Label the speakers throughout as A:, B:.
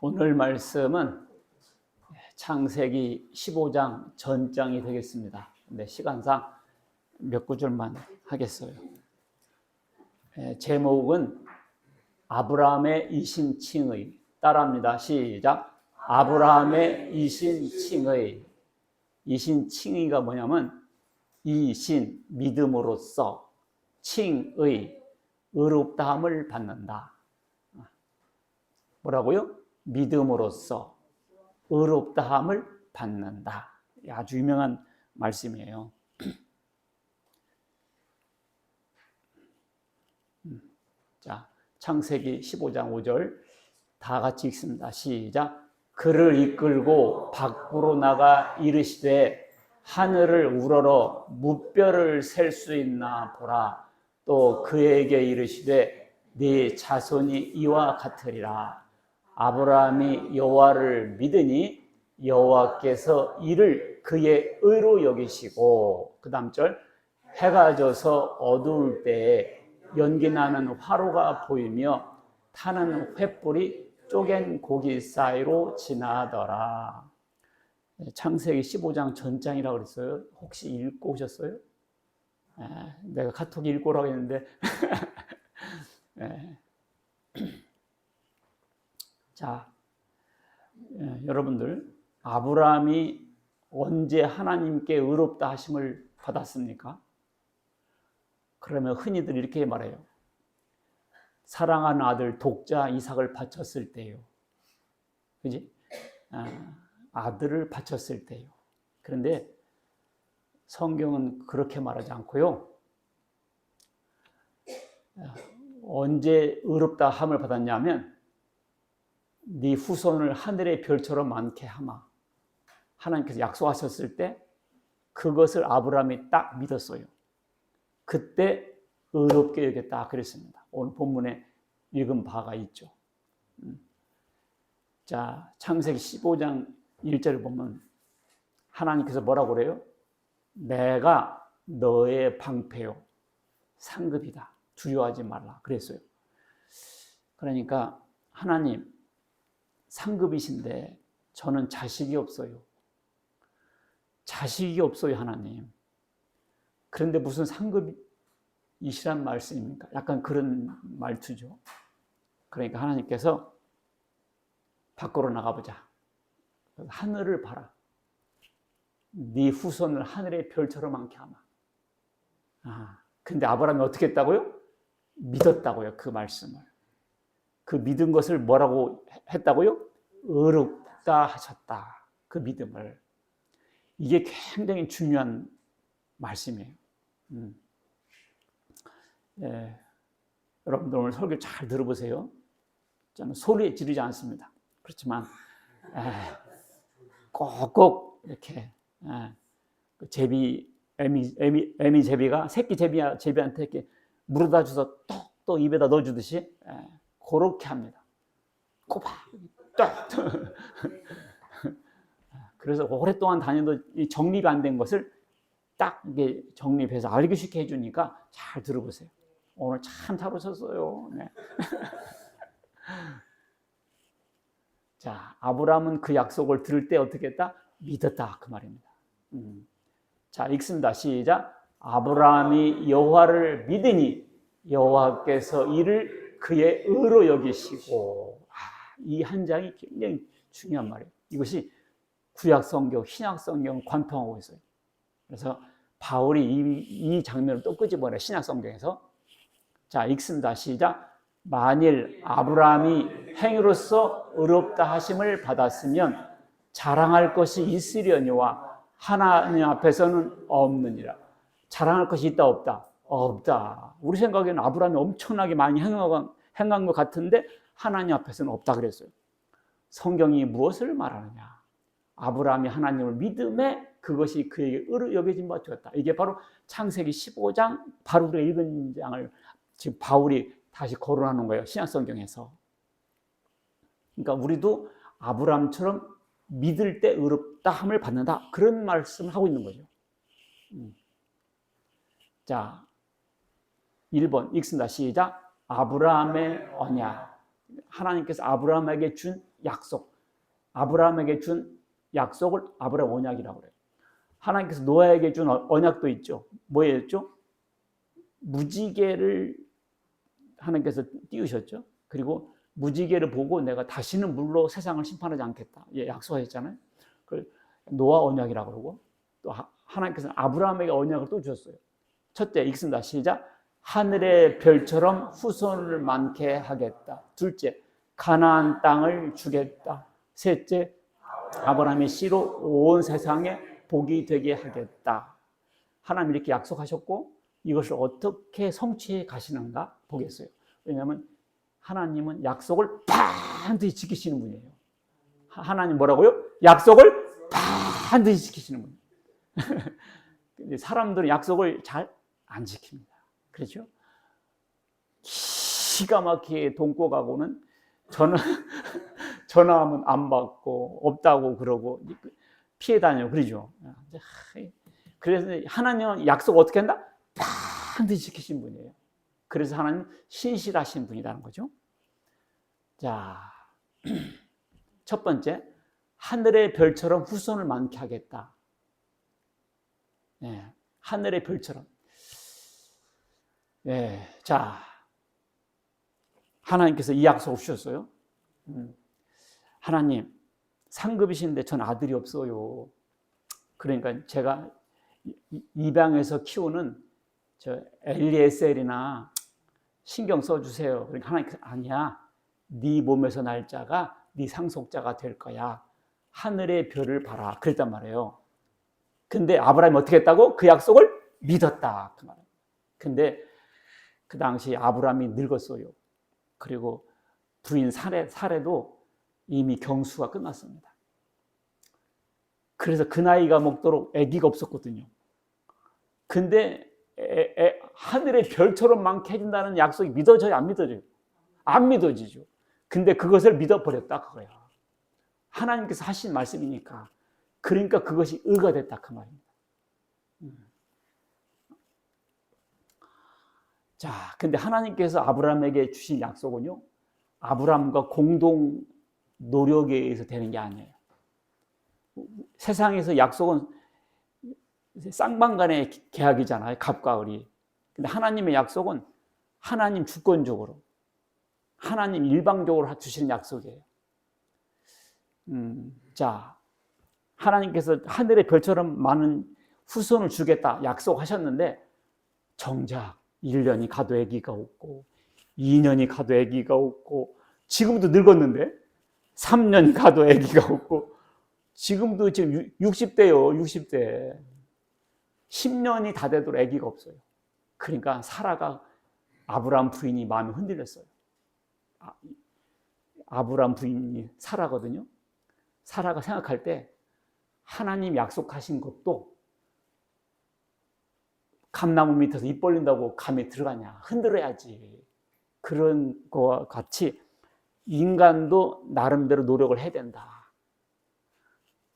A: 오늘 말씀은 창세기 15장 전장이 되겠습니다. 근데 시간상 몇 구절만 하겠어요. 제목은 아브라함의 이신칭의. 따라합니다. 시작. 아브라함의 이신칭의. 이신칭의가 뭐냐면 이신, 믿음으로써, 칭의, 의롭다함을 받는다. 뭐라고요? 믿음으로써 의롭다함을 받는다. 아주 유명한 말씀이에요. 자, 창세기 15장 5절 다 같이 읽습니다. 시작. 그를 이끌고 밖으로 나가 이르시되 하늘을 우러러 무뼈를 셀 수 있나 보라. 또 그에게 이르시되 네 자손이 이와 같으리라. 아브라함이 여호와를 믿으니 여호와께서 이를 그의 의로 여기시고, 그 다음 절, 해가 져서 어두울 때에 연기나는 화로가 보이며 타는 횃불이 쪼갠 고기 사이로 지나더라. 창세기 15장 전장이라고 그랬어요. 혹시 읽고 오셨어요? 내가 카톡 읽고 오라고 했는데 자, 여러분들, 아브라함이 언제 하나님께 의롭다 하심을 받았습니까? 그러면 흔히들 이렇게 말해요. 사랑하는 아들 독자 이삭을 바쳤을 때요. 그지? 아들을 바쳤을 때요. 그런데 성경은 그렇게 말하지 않고요. 언제 의롭다 함을 받았냐면 네 후손을 하늘의 별처럼 많게 하마. 하나님께서 약속하셨을 때 그것을 아브라함이 딱 믿었어요. 그때 의롭게 여겼다 그랬습니다. 오늘 본문에 읽은 바가 있죠. 자, 창세기 15장 1절을 보면 하나님께서 뭐라고 그래요? 내가 너의 방패요 상급이다. 두려워하지 말라 그랬어요. 그러니까 하나님 상급이신데 저는 자식이 없어요. 자식이 없어요, 하나님. 그런데 무슨 상급이시란 말씀입니까? 약간 그런 말투죠. 그러니까 하나님께서 밖으로 나가보자. 하늘을 봐라. 네 후손을 하늘의 별처럼 많게 하마. 근데 아브라함이 어떻게 했다고요? 믿었다고요, 그 말씀을. 그 믿은 것을 뭐라고 했다고요? 의롭다 하셨다. 그 믿음을. 이게 굉장히 중요한 말씀이에요. 여러분들 오늘 설교 잘 들어보세요. 저는 소리 지르지 않습니다. 그렇지만 꼭꼭 이렇게 그 애미 제비가 새끼 제비한테 이렇게 물어다 줘서 또 입에다 넣어주듯이 그렇게 합니다. 꼬박 딱. 그래서 오랫동안 다녀도 정립이 안 된 것을 딱 이게 정립해서 알기 쉽게 해주니까 잘 들어보세요. 오늘 참 잘 오셨어요. 네. 자, 아브라함은 그 약속을 들을 때 어떻게 했다? 믿었다 그 말입니다. 자, 읽습니다. 시작. 아브라함이 여호와를 믿으니 여호와께서 이를 그의 의로 여기시고. 이 한 장이 굉장히 중요한 말이에요. 이것이 구약 성경, 신약 성경 관통하고 있어요. 그래서 바울이 이 장면을 또 끄집어내 신약 성경에서. 자, 읽습니다. 시작. 만일 아브라함이 행위로서 의롭다 하심을 받았으면 자랑할 것이 있으려니와 하나님 앞에서는 없느니라. 자랑할 것이 있다 없다? 없다. 우리 생각에는 아브라함이 엄청나게 많이 행한 것 같은데 하나님 앞에서는 없다 그랬어요. 성경이 무엇을 말하느냐? 아브라함이 하나님을 믿음에 그것이 그에게 의로 여겨진 바 되었다. 이게 바로 창세기 15장, 바로 우리가 읽은 장을 지금 바울이 다시 거론하는 거예요. 신약 성경에서. 그러니까 우리도 아브라함처럼 믿을 때 의롭다함을 받는다. 그런 말씀을 하고 있는 거죠. 자, 1번 읽습니다. 시작. 아브라함의 언약. 하나님께서 아브라함에게 준 약속, 아브라함에게 준 약속을 아브라함 언약이라고 그래요. 하나님께서 노아에게 준 언약도 있죠. 뭐였죠? 무지개를 하나님께서 띄우셨죠. 그리고 무지개를 보고 내가 다시는 물로 세상을 심판하지 않겠다. 약속하셨잖아요. 그걸 노아 언약이라고 그러고, 또 하나님께서는 아브라함에게 언약을 또 주셨어요. 첫째, 읽습니다. 시작. 하늘의 별처럼 후손을 많게 하겠다. 둘째, 가나안 땅을 주겠다. 셋째, 아브라함의 씨로 온 세상에 복이 되게 하겠다. 하나님 이렇게 약속하셨고 이것을 어떻게 성취해 가시는가 보겠어요. 왜냐하면 하나님은 약속을 반드시 지키시는 분이에요. 하나님 뭐라고요? 약속을 반드시 지키시는 분이에요. 사람들은 약속을 잘 안 지킵니다. 그렇죠? 기가 막히게 돈 꿔가고는 전화하면 안 받고 없다고 그러고 피해 다녀요. 그러죠? 그래서 하나님은 약속 어떻게 한다? 반드시 지키신 분이에요. 그래서 하나님은 신실하신 분이라는 거죠. 자, 첫 번째, 하늘의 별처럼 후손을 많게 하겠다. 네, 하늘의 별처럼. 네, 자, 하나님께서 이 약속을 주셨어요. 하나님, 상급이신데 전 아들이 없어요. 그러니까 제가 입양해서 키우는 저 엘리에셀이나 신경 써주세요. 그러니까 하나님께서 아니야. 네 몸에서 날 자가 네 상속자가 될 거야. 하늘의 별을 봐라. 그랬단 말이에요. 근데 아브라함이 어떻게 했다고? 그 약속을 믿었다. 그 말이에요. 근데 그 당시 아브라함이 늙었어요. 그리고 부인 사례도 이미 경수가 끝났습니다. 그래서 그 나이가 먹도록 아기가 없었거든요. 근데 하늘의 별처럼 많게 해준다는 약속이 믿어져요? 안 믿어져요? 안 믿어지죠. 근데 그것을 믿어버렸다 그거야. 하나님께서 하신 말씀이니까. 그러니까 그것이 의가 됐다 그 말입니다. 자, 근데 하나님께서 아브라함에게 주신 약속은요, 아브라함과 공동 노력에 의해서 되는 게 아니에요. 세상에서 약속은 쌍방간의 계약이잖아요. 갑과 을이. 근데 하나님의 약속은 하나님 주권적으로, 하나님 일방적으로 주시는 약속이에요. 자, 하나님께서 하늘의 별처럼 많은 후손을 주겠다 약속하셨는데 정작 1년이 가도 아기가 없고 2년이 가도 아기가 없고 지금도 늙었는데 3년이 가도 아기가 없고 지금도 지금 60대요. 60대. 10년이 다 되도록 아기가 없어요. 그러니까 사라가 아브라함 부인이 마음이 흔들렸어요. 아브라함 부인이 사라거든요. 사라가 생각할 때 하나님 약속하신 것도 감나무 밑에서 입 벌린다고 감에 들어가냐. 흔들어야지. 그런 거와 같이 인간도 나름대로 노력을 해야 된다.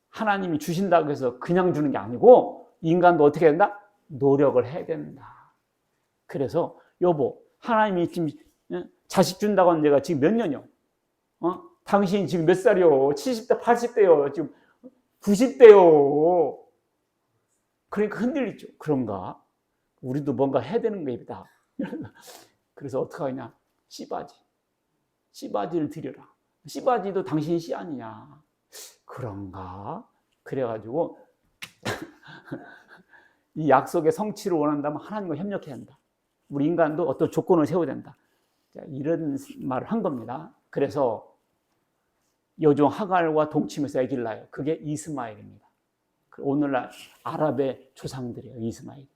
A: 하나님이 주신다고 해서 그냥 주는 게 아니고 인간도 어떻게 된다? 노력을 해야 된다. 그래서 여보, 하나님이 지금 자식 준다고 하는 내가 지금 몇 년이요? 당신이 지금 몇 살이요? 70대, 80대요? 지금 90대요? 그러니까 흔들리죠. 그런가? 우리도 뭔가 해야 되는 겁니다. 그래서 어떻게 하냐? 씨바지를 드려라. 씨바지도 당신 씨 아니냐? 그런가? 그래가지고 이 약속의 성취를 원한다면 하나님과 협력해야 한다. 우리 인간도 어떤 조건을 세워야 된다. 이런 말을 한 겁니다. 그래서 여종 하갈과 동침해서 아기를 낳아요. 그게 이스마엘입니다. 오늘날 아랍의 조상들이에요. 이스마엘.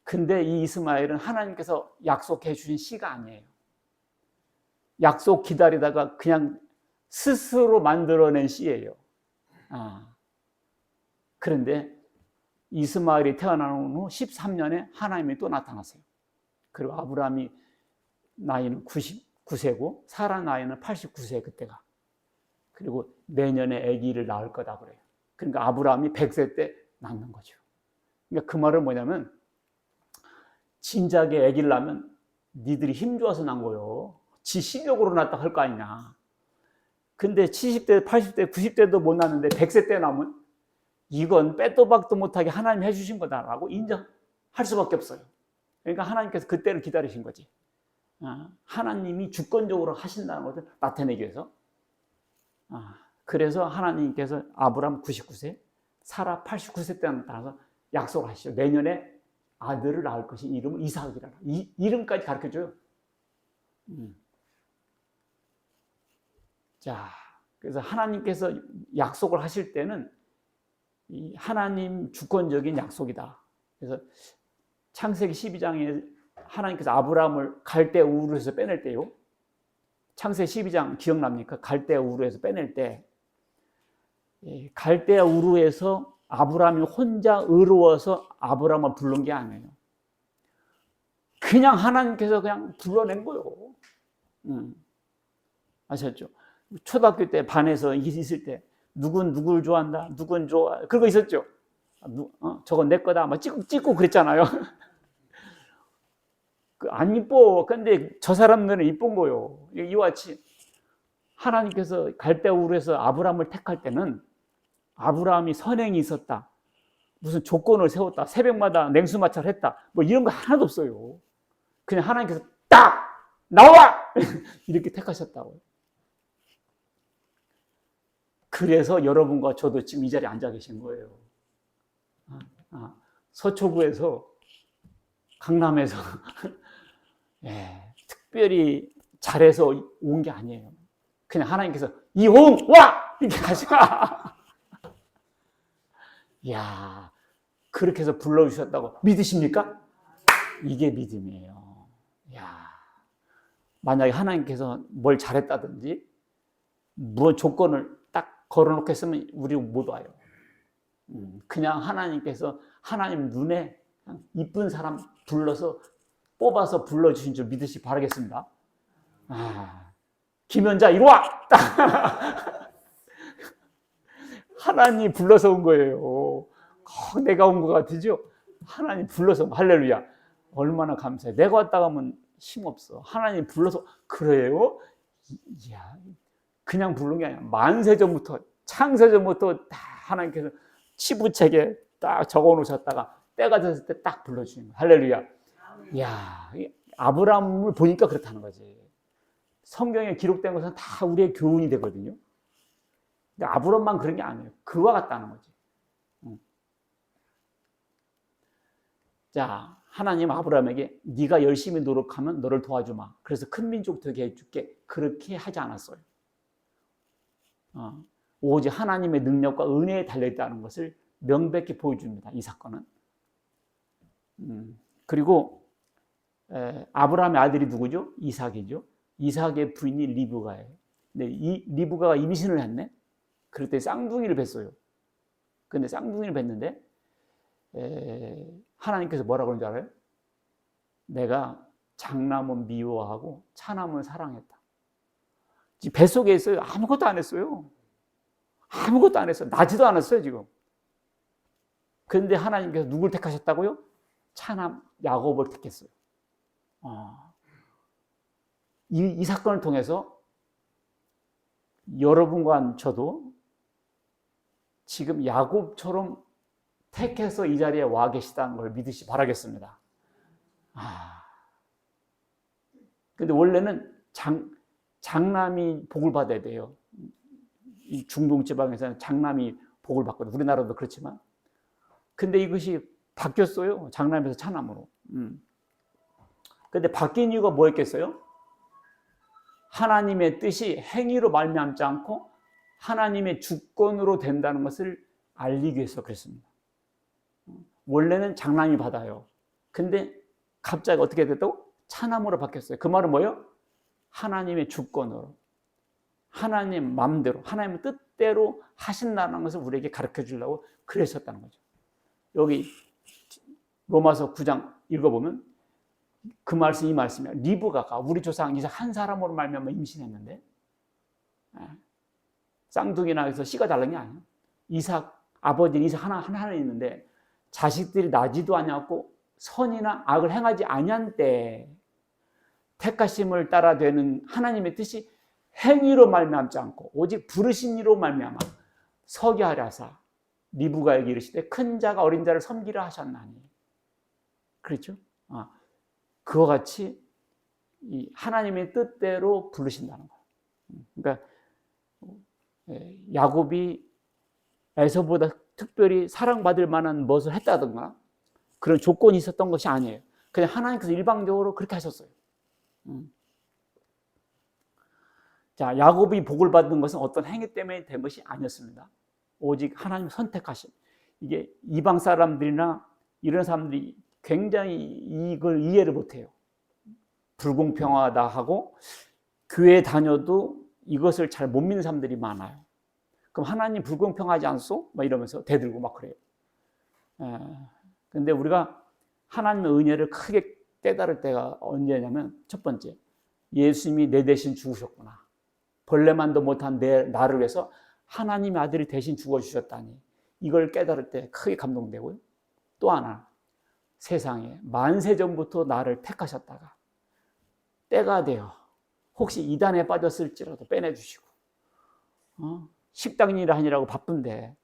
A: 근데 이 이스마엘은 하나님께서 약속해 주신 씨가 아니에요. 약속 기다리다가 그냥 스스로 만들어낸 씨예요. 그런데 이스마엘이 태어난 후 13년에 하나님이 또 나타났어요. 그리고 아브라함이 나이는 99세고 사라 나이는 89세 그때가. 그리고 내년에 아기를 낳을 거다 그래요. 그러니까 아브라함이 100세 때 낳는 거죠. 그러니까 그 말은 뭐냐면 진작에 아기를 낳으면 니들이 힘 좋아서 난 거요. 지 실력으로 났다 할 거 아니냐. 근데 70대, 80대, 90대도 못 났는데 100세 때 나면 이건 빼도 박도 못하게 하나님이 해주신 거다라고 인정할 수밖에 없어요. 그러니까 하나님께서 그때를 기다리신 거지. 하나님이 주권적으로 하신다는 것을 나타내기 위해서. 그래서 하나님께서 아브람 99세, 사라 89세 때 나타나서 약속을 하시죠. 내년에 아들을 낳을 것이 이름을 이삭이라. 이 이름까지 가르쳐줘요. 자, 그래서 하나님께서 약속을 하실 때는 이 하나님 주권적인 약속이다. 그래서 창세기 12장에 하나님께서 아브라함을 갈대 우르에서 빼낼 때요. 창세기 12장 기억납니까? 갈대 우르에서 빼낼 때 갈대 우르에서 아브라함이 혼자 의로워서 아브라함을 부른 게 아니에요. 그냥 하나님께서 그냥 불러낸 거예요. 아셨죠? 초등학교 때 반에서 있을 때 누군 누굴 좋아한다, 누군 좋아, 그거 있었죠. 저건 내 거다, 막 찍고 그랬잖아요. 안 이뻐. 근데 저 사람들은 이쁜 거요. 이와 같이 하나님께서 갈대우르에서 아브라함을 택할 때는 아브라함이 선행이 있었다, 무슨 조건을 세웠다, 새벽마다 냉수 마찰을 했다, 뭐 이런 거 하나도 없어요. 그냥 하나님께서 딱 나와 이렇게 택하셨다고요. 그래서 여러분과 저도 지금 이 자리에 앉아 계신 거예요. 서초구에서, 강남에서 특별히 잘해서 온 게 아니에요. 그냥 하나님께서 이홍 와! 이렇게 하시가. 이야, 그렇게 해서 불러주셨다고 믿으십니까? 이게 믿음이에요. 이야, 만약에 하나님께서 뭘 잘했다든지 무슨 조건을 딱 걸어놓겠으면 우리 못 와요. 그냥 하나님께서 하나님 눈에 이쁜 사람 불러서 뽑아서 불러주신 줄 믿으시 바라겠습니다. 김연자 이리 와! 하나님 불러서 온 거예요. 내가 온 것 같으죠? 하나님 불러서, 할렐루야. 얼마나 감사해. 내가 왔다 가면 힘없어. 하나님 불러서, 그래요? 이야, 그냥 부른 게 아니야. 만세전부터, 창세전부터 다 하나님께서 치부책에 딱 적어 놓으셨다가 때가 됐을 때 딱 불러주는 거야. 할렐루야. 이야, 아브라함을 보니까 그렇다는 거지. 성경에 기록된 것은 다 우리의 교훈이 되거든요. 근데 아브라함만 그런 게 아니에요. 그와 같다는 거지. 자, 하나님 아브라함에게 네가 열심히 노력하면 너를 도와주마. 그래서 큰 민족 되게 해줄게. 그렇게 하지 않았어요. 오직 하나님의 능력과 은혜에 달려있다는 것을 명백히 보여줍니다. 이 사건은. 그리고 아브라함의 아들이 누구죠? 이삭이죠. 이삭의 부인이 리브가예요. 근데 이 리브가가 임신을 했네. 그럴 때 쌍둥이를 뱄어요. 근데 쌍둥이를 뱄는데 하나님께서 뭐라고 그러는지 알아요? 내가 장남은 미워하고 차남은 사랑했다. 지금 뱃속에 있어요. 아무것도 안 했어요. 아무것도 안 했어요. 나지도 않았어요, 지금. 그런데 하나님께서 누굴 택하셨다고요? 차남 야곱을 택했어요. 이 사건을 통해서 여러분과 저도 지금 야곱처럼 택해서 이 자리에 와 계시다는 걸 믿으시 바라겠습니다. 근데 원래는 장남이 복을 받아야 돼요. 이 중동 지방에서는 장남이 복을 받거든요. 우리나라도 그렇지만. 근데 이것이 바뀌었어요. 장남에서 차남으로. 근데 바뀐 이유가 뭐였겠어요? 하나님의 뜻이 행위로 말미암지 않고 하나님의 주권으로 된다는 것을 알리기 위해서 그랬습니다. 원래는 장남이 받아요. 근데 갑자기 어떻게 됐다고? 차남으로 바뀌었어요. 그 말은 뭐예요? 하나님의 주권으로, 하나님 마음대로, 하나님의 뜻대로 하신다는 것을 우리에게 가르쳐 주려고 그러셨다는 거죠. 여기 로마서 9장 읽어보면 그 말씀, 이 말씀이야. 리브가가 우리 조상 이삭 한 사람으로 말미암아 임신했는데, 쌍둥이나 해서 씨가 다른 게 아니야. 이삭, 아버지는 이삭 하나 있는데 자식들이 나지도 않았고 선이나 악을 행하지 아니한 때 택하심을 따라 되는 하나님의 뜻이 행위로 말미암지 않고 오직 부르신 이로 말미암아 서게 하려 하사 리브가에게 이르시되 큰 자가 어린 자를 섬기라 하셨나니. 그렇죠? 그와 같이 이 하나님의 뜻대로 부르신다는 거예요. 그러니까 야곱이 에서보다 특별히 사랑받을 만한 무엇을 했다든가 그런 조건이 있었던 것이 아니에요. 그냥 하나님께서 일방적으로 그렇게 하셨어요. 자, 야곱이 복을 받은 것은 어떤 행위 때문에 된 것이 아니었습니다. 오직 하나님 선택하신. 이게 이방 사람들이나 이런 사람들이 굉장히 이걸 이해를 못해요. 불공평하다 하고 교회 다녀도 이것을 잘 못 믿는 사람들이 많아요. 그럼 하나님 불공평하지 않소? 막 이러면서 대들고 막 그래요. 근데 우리가 하나님의 은혜를 크게 깨달을 때가 언제냐면 첫 번째, 예수님이 내 대신 죽으셨구나. 벌레만도 못한 나를 위해서 하나님의 아들이 대신 죽어주셨다니. 이걸 깨달을 때 크게 감동되고요. 또 하나, 세상에 만세 전부터 나를 택하셨다가 때가 되어 혹시 이단에 빠졌을지라도 빼내주시고 식당 일을 하느라고 바쁜데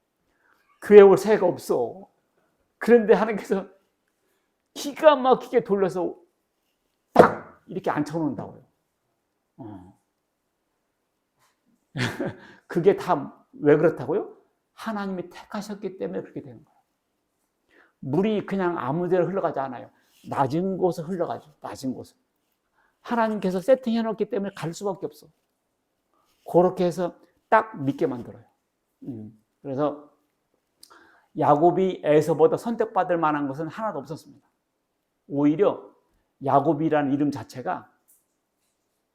A: 교회 올 새가 없어. 그런데 하나님께서 기가 막히게 돌려서 딱 이렇게 앉혀놓는다고요. 그게 다 왜 그렇다고요? 하나님이 택하셨기 때문에 그렇게 되는 거예요. 물이 그냥 아무 데로 흘러가지 않아요. 낮은 곳에 흘러가죠. 낮은 곳에. 하나님께서 세팅해 놓기 때문에 갈 수밖에 없어. 그렇게 해서 딱 믿게 만들어요. 그래서 야곱이 에서보다 선택받을 만한 것은 하나도 없었습니다. 오히려 야곱이라는 이름 자체가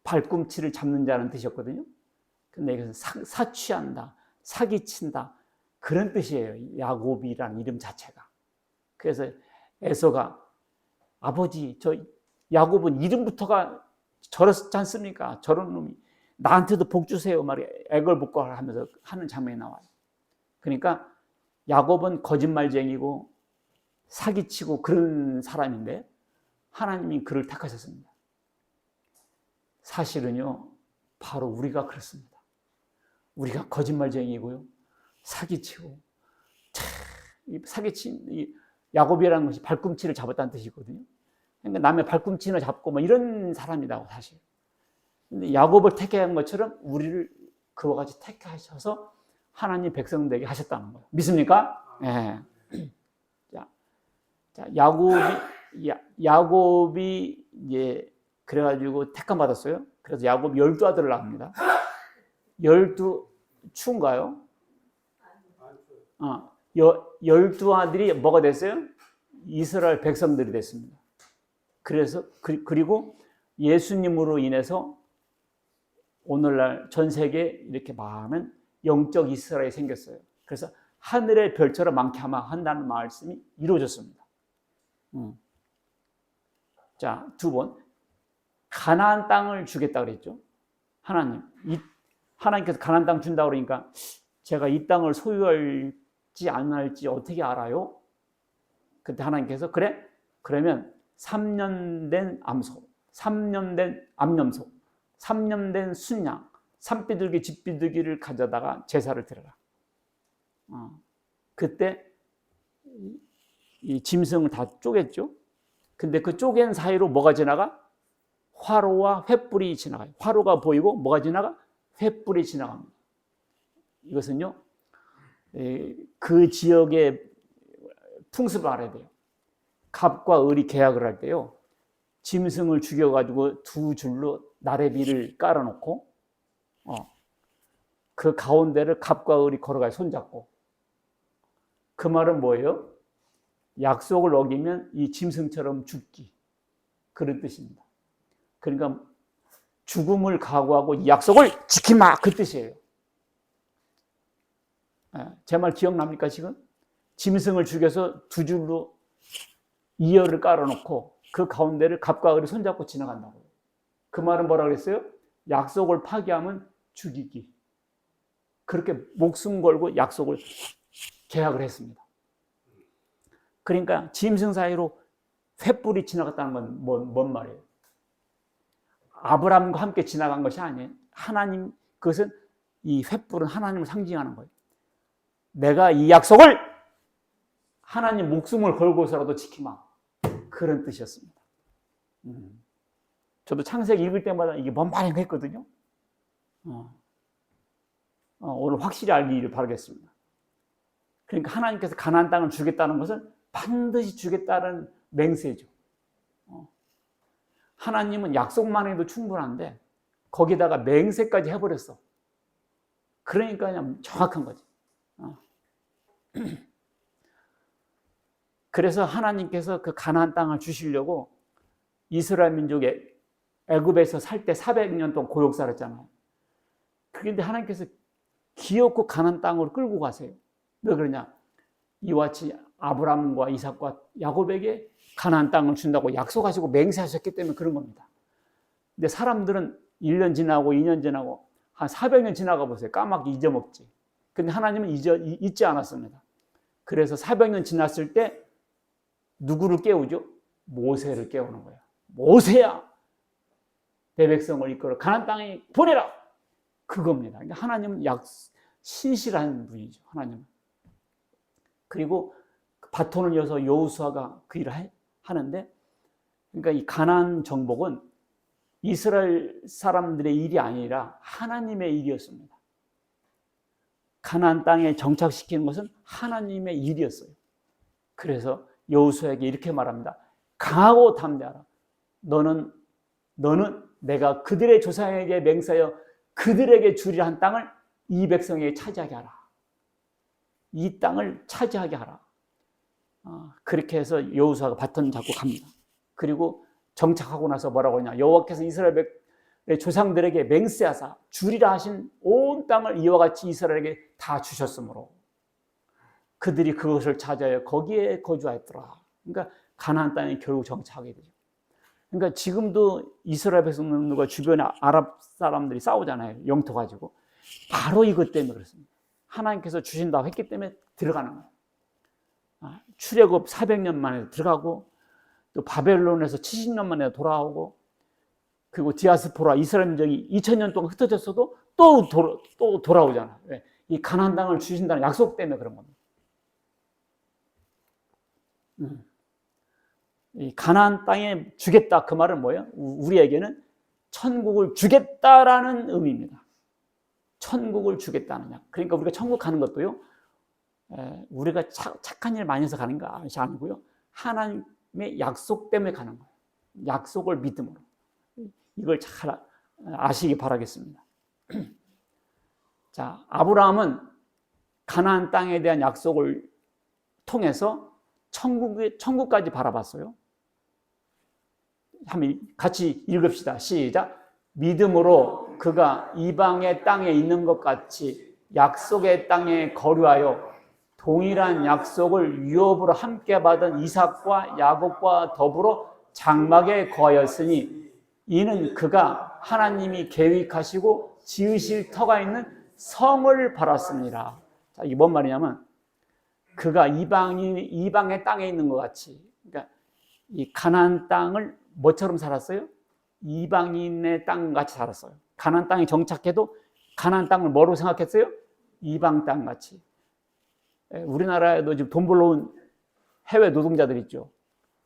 A: 발꿈치를 잡는 자는 뜻이었거든요. 근데 이것은 사취한다, 사기친다 그런 뜻이에요. 야곱이라는 이름 자체가. 그래서 에서가 아버지 저 야곱은 이름부터가 저렇지 않습니까? 저런 놈이 나한테도 복 주세요. 말이 애걸복걸 하면서 하는 장면이 나와요. 그러니까 야곱은 거짓말쟁이고 사기치고 그런 사람인데 하나님이 그를 택하셨습니다. 사실은요, 바로 우리가 그렇습니다. 우리가 거짓말쟁이고요, 사기치고, 사기친 야곱이라는 것이 발꿈치를 잡았다는 뜻이거든요. 그러니까 남의 발꿈치를 잡고 뭐 이런 사람이라고 사실. 근데 야곱을 택한 것처럼 우리를 그와 같이 택하셔서 하나님 백성 되게 하셨다는 거예요. 믿습니까? 네. 자, 야곱이 이제 그래가지고 택함 받았어요. 그래서 야곱 12아들을 낳습니다. 12 추운가요? 12아들이 뭐가 됐어요? 이스라엘 백성들이 됐습니다. 그래서 그리고 예수님으로 인해서 오늘날 전 세계에 이렇게 많은 영적 이스라엘이 생겼어요. 그래서 하늘의 별처럼 많게 한다는 말씀이 이루어졌습니다. 자, 두 번 가나안 땅을 주겠다 그랬죠. 하나님께서 가나안 땅 준다 그러니까 제가 이 땅을 소유할지 안 할지 어떻게 알아요? 그때 하나님께서 그래? 그러면 3년 된 암소, 3년 된 암염소, 3년 된 순양, 산비둘기, 집비둘기를 가져다가 제사를 드려라. 그때 이 짐승을 다 쪼갰죠. 근데 그 쪼갠 사이로 뭐가 지나가? 화로와 횃불이 지나가요. 화로가 보이고 뭐가 지나가? 횃불이 지나갑니다. 이것은요, 그 지역의 풍습을 알아야 돼요. 갑과 을이 계약을 할 때요, 짐승을 죽여가지고 두 줄로 나래비를 깔아놓고, 그 가운데를 갑과 을이 걸어가요. 손잡고. 그 말은 뭐예요? 약속을 어기면 이 짐승처럼 죽기. 그런 뜻입니다. 그러니까 죽음을 각오하고 이 약속을 지키마. 그 뜻이에요. 제 말 기억납니까 지금? 짐승을 죽여서 두 줄로 이어를 깔아놓고 그 가운데를 갑과 을이 손잡고 지나간다고요. 그 말은 뭐라 그랬어요? 약속을 파기하면 죽이기. 그렇게 목숨 걸고 약속을 계약을 했습니다. 그러니까 짐승 사이로 횃불이 지나갔다는 건 뭔 말이에요? 아브라함과 함께 지나간 것이 아니에요. 하나님, 그것은 이 횃불은 하나님을 상징하는 거예요. 내가 이 약속을 하나님 목숨을 걸고서라도 지키마. 그런 뜻이었습니다. 저도 창세기 읽을 때마다 이게 뭔 말인가 했거든요. 오늘 확실히 알기를 바라겠습니다. 그러니까 하나님께서 가나안 땅을 주겠다는 것은 반드시 주겠다는 맹세죠. 하나님은 약속만 해도 충분한데 거기다가 맹세까지 해버렸어. 그러니까 그냥 정확한 거지. 그래서 하나님께서 그 가나안 땅을 주시려고 이스라엘 민족의 애굽에서 살 때 400년 동안 고역 살았잖아요. 그런데 하나님께서 기어코 가나안 땅으로 끌고 가세요. 왜 그러냐? 이와 같이 아브라함과 이삭과 야곱에게 가나안 땅을 준다고 약속하시고 맹세하셨기 때문에 그런 겁니다. 근데 사람들은 1년 지나고 2년 지나고 한 400년 지나가 보세요. 까맣게 잊어먹지. 근데 하나님은 잊지 않았습니다. 그래서 400년 지났을 때 누구를 깨우죠? 모세를 깨우는 거예요. 모세야, 내 백성을 이끌어 가나안 땅에 보내라. 그겁니다. 그러니까 하나님은 신실한 분이죠. 하나님은. 그리고 바톤을 이어서 여호수아가 그 일을 하는데, 그러니까 이 가나안 정복은 이스라엘 사람들의 일이 아니라 하나님의 일이었습니다. 가나안 땅에 정착시키는 것은 하나님의 일이었어요. 그래서 여호수아에게 이렇게 말합니다. 강하고 담대하라. 너는 내가 그들의 조상에게 맹세하여 그들에게 주리라 한 땅을 이 백성에게 차지하게 하라. 이 땅을 차지하게 하라. 그렇게 해서 여호수아가 바톤 잡고 갑니다. 그리고 정착하고 나서 뭐라고 하냐? 여호와께서 이스라엘의 조상들에게 맹세하사 주리라 하신 온 땅을 이와 같이 이스라엘에게 다 주셨으므로 그들이 그것을 차지하여 거기에 거주하였더라. 그러니까 가나안 땅에 결국 정착하게 되죠. 그러니까 지금도 이스라엘 백성들과 주변에 아랍 사람들이 싸우잖아요. 영토 가지고. 바로 이것 때문에 그렇습니다. 하나님께서 주신다고 했기 때문에 들어가는 거예요. 출애굽 400년 만에 들어가고 또 바벨론에서 70년 만에 돌아오고 그리고 디아스포라 이스라엘 민족이 2000년 동안 흩어졌어도 또 돌아오잖아요. 이 가나안 땅을 주신다는 약속 때문에 그런 겁니다. 이 가나안 땅에 주겠다 그 말은 뭐예요? 우리에게는 천국을 주겠다라는 의미입니다. 천국을 주겠다는 약. 그러니까 우리가 천국 가는 것도요. 우리가 착한 일 많이 해서 가는 것이 아니고요. 하나님의 약속 때문에 가는 거예요. 약속을 믿음으로. 이걸 잘 아시기 바라겠습니다. 자, 아브라함은 가나안 땅에 대한 약속을 통해서 천국까지 바라봤어요. 한번 같이 읽읍시다. 시작. 믿음으로 그가 이방의 땅에 있는 것 같이 약속의 땅에 거류하여 동일한 약속을 유업으로 함께 받은 이삭과 야곱과 더불어 장막에 거하였으니 이는 그가 하나님이 계획하시고 지으실 터가 있는 성을 바랐습니다. 자, 이게 뭔 말이냐면 그가 이방의 땅에 있는 것 같이, 그러니까 이 가나안 땅을 뭐처럼 살았어요? 이방인의 땅 같이 살았어요. 가나안 땅에 정착해도 가나안 땅을 뭐로 생각했어요? 이방 땅 같이. 우리나라에도 지금 돈 벌러 온 해외 노동자들 있죠.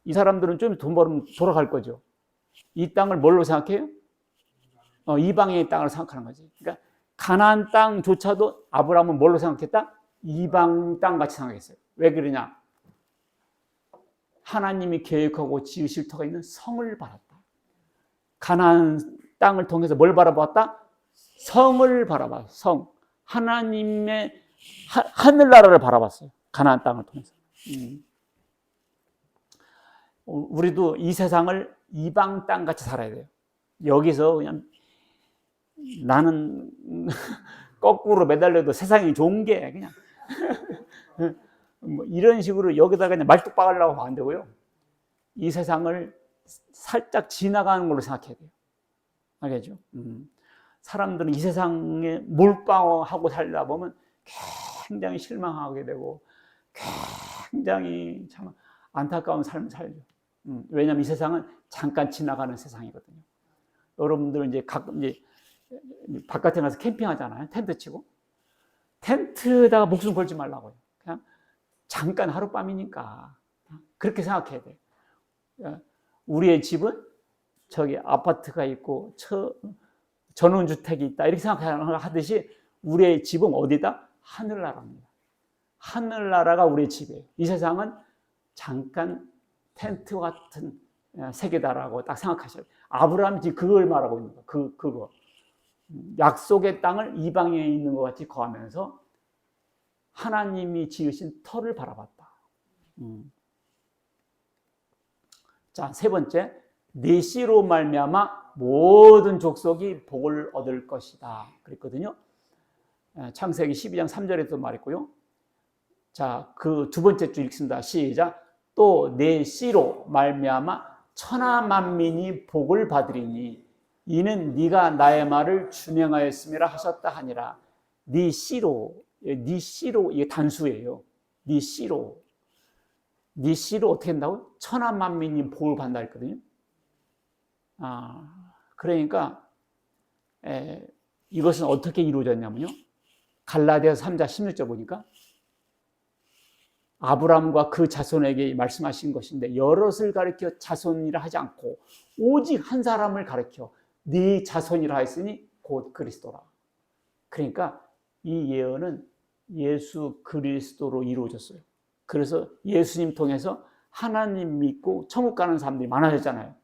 A: 이 사람들은 좀 돈 벌면 돌아갈 거죠. 이 땅을 뭘로 생각해요? 이방의 땅을 생각하는 거지. 그러니까 가나안 땅조차도 아브라함은 뭘로 생각했다? 이방 땅 같이 생각했어요. 왜 그러냐? 하나님이 계획하고 지으실 터가 있는 성을 바랐다. 가나안 땅을 통해서 뭘 바라봤다? 성을 바라봤어요. 성. 하나님의 하늘나라를 바라봤어요. 가나안 땅을 통해서. 우리도 이 세상을 이방 땅 같이 살아야 돼요. 여기서 그냥 나는 거꾸로 매달려도 세상이 좋은 게 그냥 뭐 이런 식으로 여기다가 그냥 말뚝 박으려고 하면 안 되고요. 이 세상을 살짝 지나가는 걸로 생각해야 돼요. 알겠죠? 사람들은 이 세상에 몰빵하고 살다 보면 굉장히 실망하게 되고 굉장히 참 안타까운 삶을 살죠. 왜냐하면 이 세상은 잠깐 지나가는 세상이거든요. 여러분들 이제 이제 바깥에 가서 캠핑하잖아요. 텐트 치고. 텐트에다가 목숨 걸지 말라고요. 그냥 잠깐 하룻밤이니까. 그렇게 생각해야 돼요. 우리의 집은 저기 아파트가 있고 전원주택이 있다. 이렇게 생각하듯이 우리의 집은 어디다? 하늘나라입니다. 하늘나라가 우리의 집이에요. 이 세상은 잠깐 텐트와 같은 세계다라고 딱 생각하셔야 돼요. 아브라함이 지금 그걸 말하고 있는 거예요. 그거. 약속의 땅을 이방에 있는 것 같이 거하면서 하나님이 지으신 터를 바라봤다. 자, 세 번째, 네 씨로 말미암아 모든 족속이 복을 얻을 것이다. 그랬거든요. 창세기 12장 3절에도 말했고요. 자, 그 두 번째 줄 읽습니다. 시작. 또 네 씨로 말미암아 천하 만민이 복을 받으리니 이는 네가 나의 말을 준행하였음이라 하셨다 하니라. 네 씨로 이게 단수예요. 네 씨로 어떻게 한다고? 천하 만민이 복을 받는다 했거든요. 그러니까 이것은 어떻게 이루어졌냐면요. 갈라디아서 3장 16절 보니까 아브라함과 그 자손에게 말씀하신 것인데 여럿을 가리켜 자손이라 하지 않고 오직 한 사람을 가리켜 네 자손이라 했으니 곧 그리스도라. 그러니까 이 예언은 예수 그리스도로 이루어졌어요. 그래서 예수님 통해서 하나님 믿고 천국 가는 사람들이 많아졌잖아요.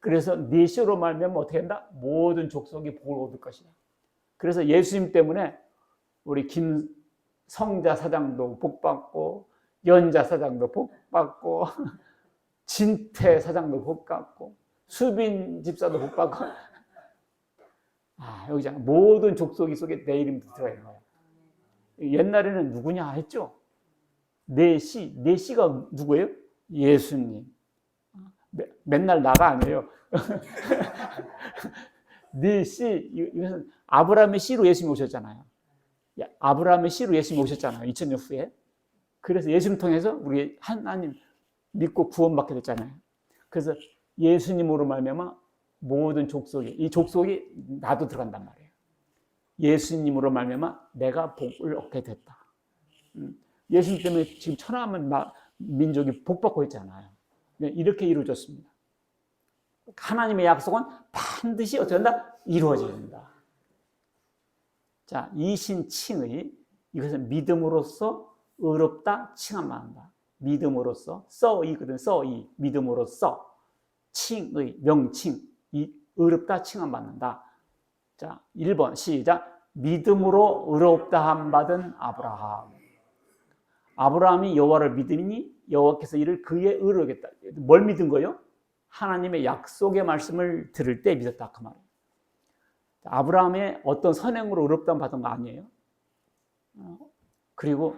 A: 그래서 네 씨로 말미암아 어떻게 한다? 모든 족속이 복을 얻을 것이다. 그래서 예수님 때문에 우리 김성자 사장도 복받고 연자 사장도 복받고 진태 사장도 복받고 수빈 집사도 복받고 여기잖아. 모든 족속이 속에 내 이름도 들어가 있는 거야. 옛날에는 누구냐 했죠? 네 씨가 누구예요? 예수님. 맨날 나가 아니에요. 네 씨, 이것은 아브라함의 씨로 예수님이 오셨잖아요. 아브라함의 씨로 예수님이 오셨잖아요. 2000년 후에. 그래서 예수님 통해서 우리 하나님 믿고 구원받게 됐잖아요. 그래서 예수님으로 말미암아 모든 족속이, 이 족속이 나도 들어간단 말이에요. 예수님으로 말미암아 내가 복을 얻게 됐다. 예수님 때문에 지금 천하만 민족이 복받고 있잖아요. 이렇게 이루어졌습니다. 하나님의 약속은 반드시 어떻게 한다? 이루어집니다. 자, 이신칭의 이것은 믿음으로써 의롭다 칭함한다. 믿음으로써 써이거든. 써이 믿음으로써 칭의 명칭 이 의롭다 칭함받는다. 자, 1번 시작. 믿음으로 의롭다 함 받은 아브라함. 아브라함이 여호와를 믿으니 여호와께서 이를 그의 의로 여겼다. 뭘 믿은 거예요? 하나님의 약속의 말씀을 들을 때 믿었다 그 말이에요. 아브라함의 어떤 선행으로 의롭다함 받은 거 아니에요. 그리고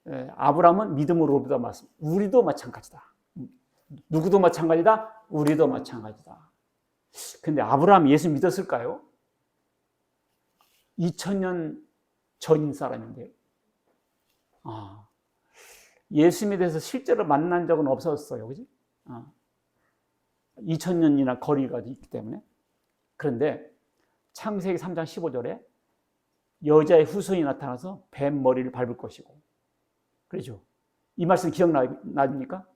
A: 아브라함은 믿음으로 의롭다함 받았습니다. 우리도 마찬가지다. 누구도 마찬가지다. 우리도 마찬가지다. 근데 아브라함이 예수 믿었을까요? 2000년 전인 사람인데요. 예수님에 대해서 실제로 만난 적은 없었어요. 그지? 2000년이나 거리가 있기 때문에. 그런데 창세기 3장 15절에 여자의 후손이 나타나서 뱀 머리를 밟을 것이고. 그렇죠? 이 말씀 기억나십니까?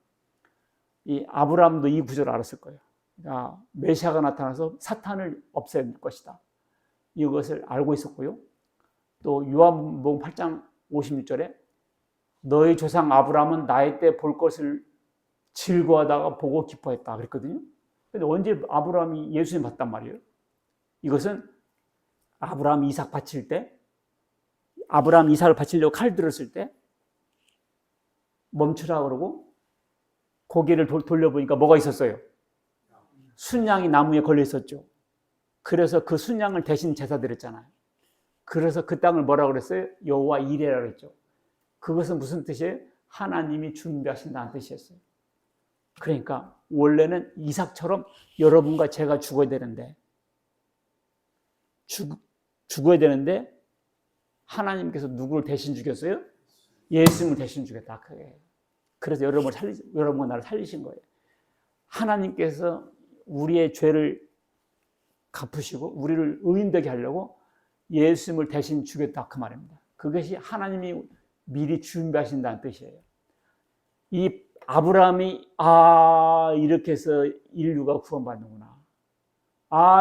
A: 이 아브라함도 이 구절을 알았을 거예요. 메시아가 나타나서 사탄을 없앨 것이다. 이것을 알고 있었고요. 또 요한복음 8장 56절에 너희 조상 아브라함은 나의 때 볼 것을 즐거워하다가 보고 기뻐했다 그랬거든요. 근데 언제 아브라함이 예수님 봤단 말이에요? 이것은 아브라함 이삭 바칠 때, 아브라함 이삭을 바치려고 칼 들었을 때 멈추라 그러고 고개를 돌려보니까 뭐가 있었어요? 순양이 나무에 걸려 있었죠. 그래서 그 순양을 대신 제사 드렸잖아요. 그래서 그 땅을 뭐라고 그랬어요? 여호와 이레라 그랬죠. 그것은 무슨 뜻이에요? 하나님이 준비하신다는 뜻이었어요. 그러니까 원래는 이삭처럼 여러분과 제가 죽어야 되는데 하나님께서 누구를 대신 죽였어요? 예수님을 대신 죽였다. 그래서 여러분과 나를 살리신 거예요. 하나님께서 우리의 죄를 갚으시고 우리를 의인되게 하려고 예수님을 대신 주겠다 그 말입니다. 그것이 하나님이 미리 준비하신다는 뜻이에요. 이 아브라함이 이렇게 해서 인류가 구원받는구나.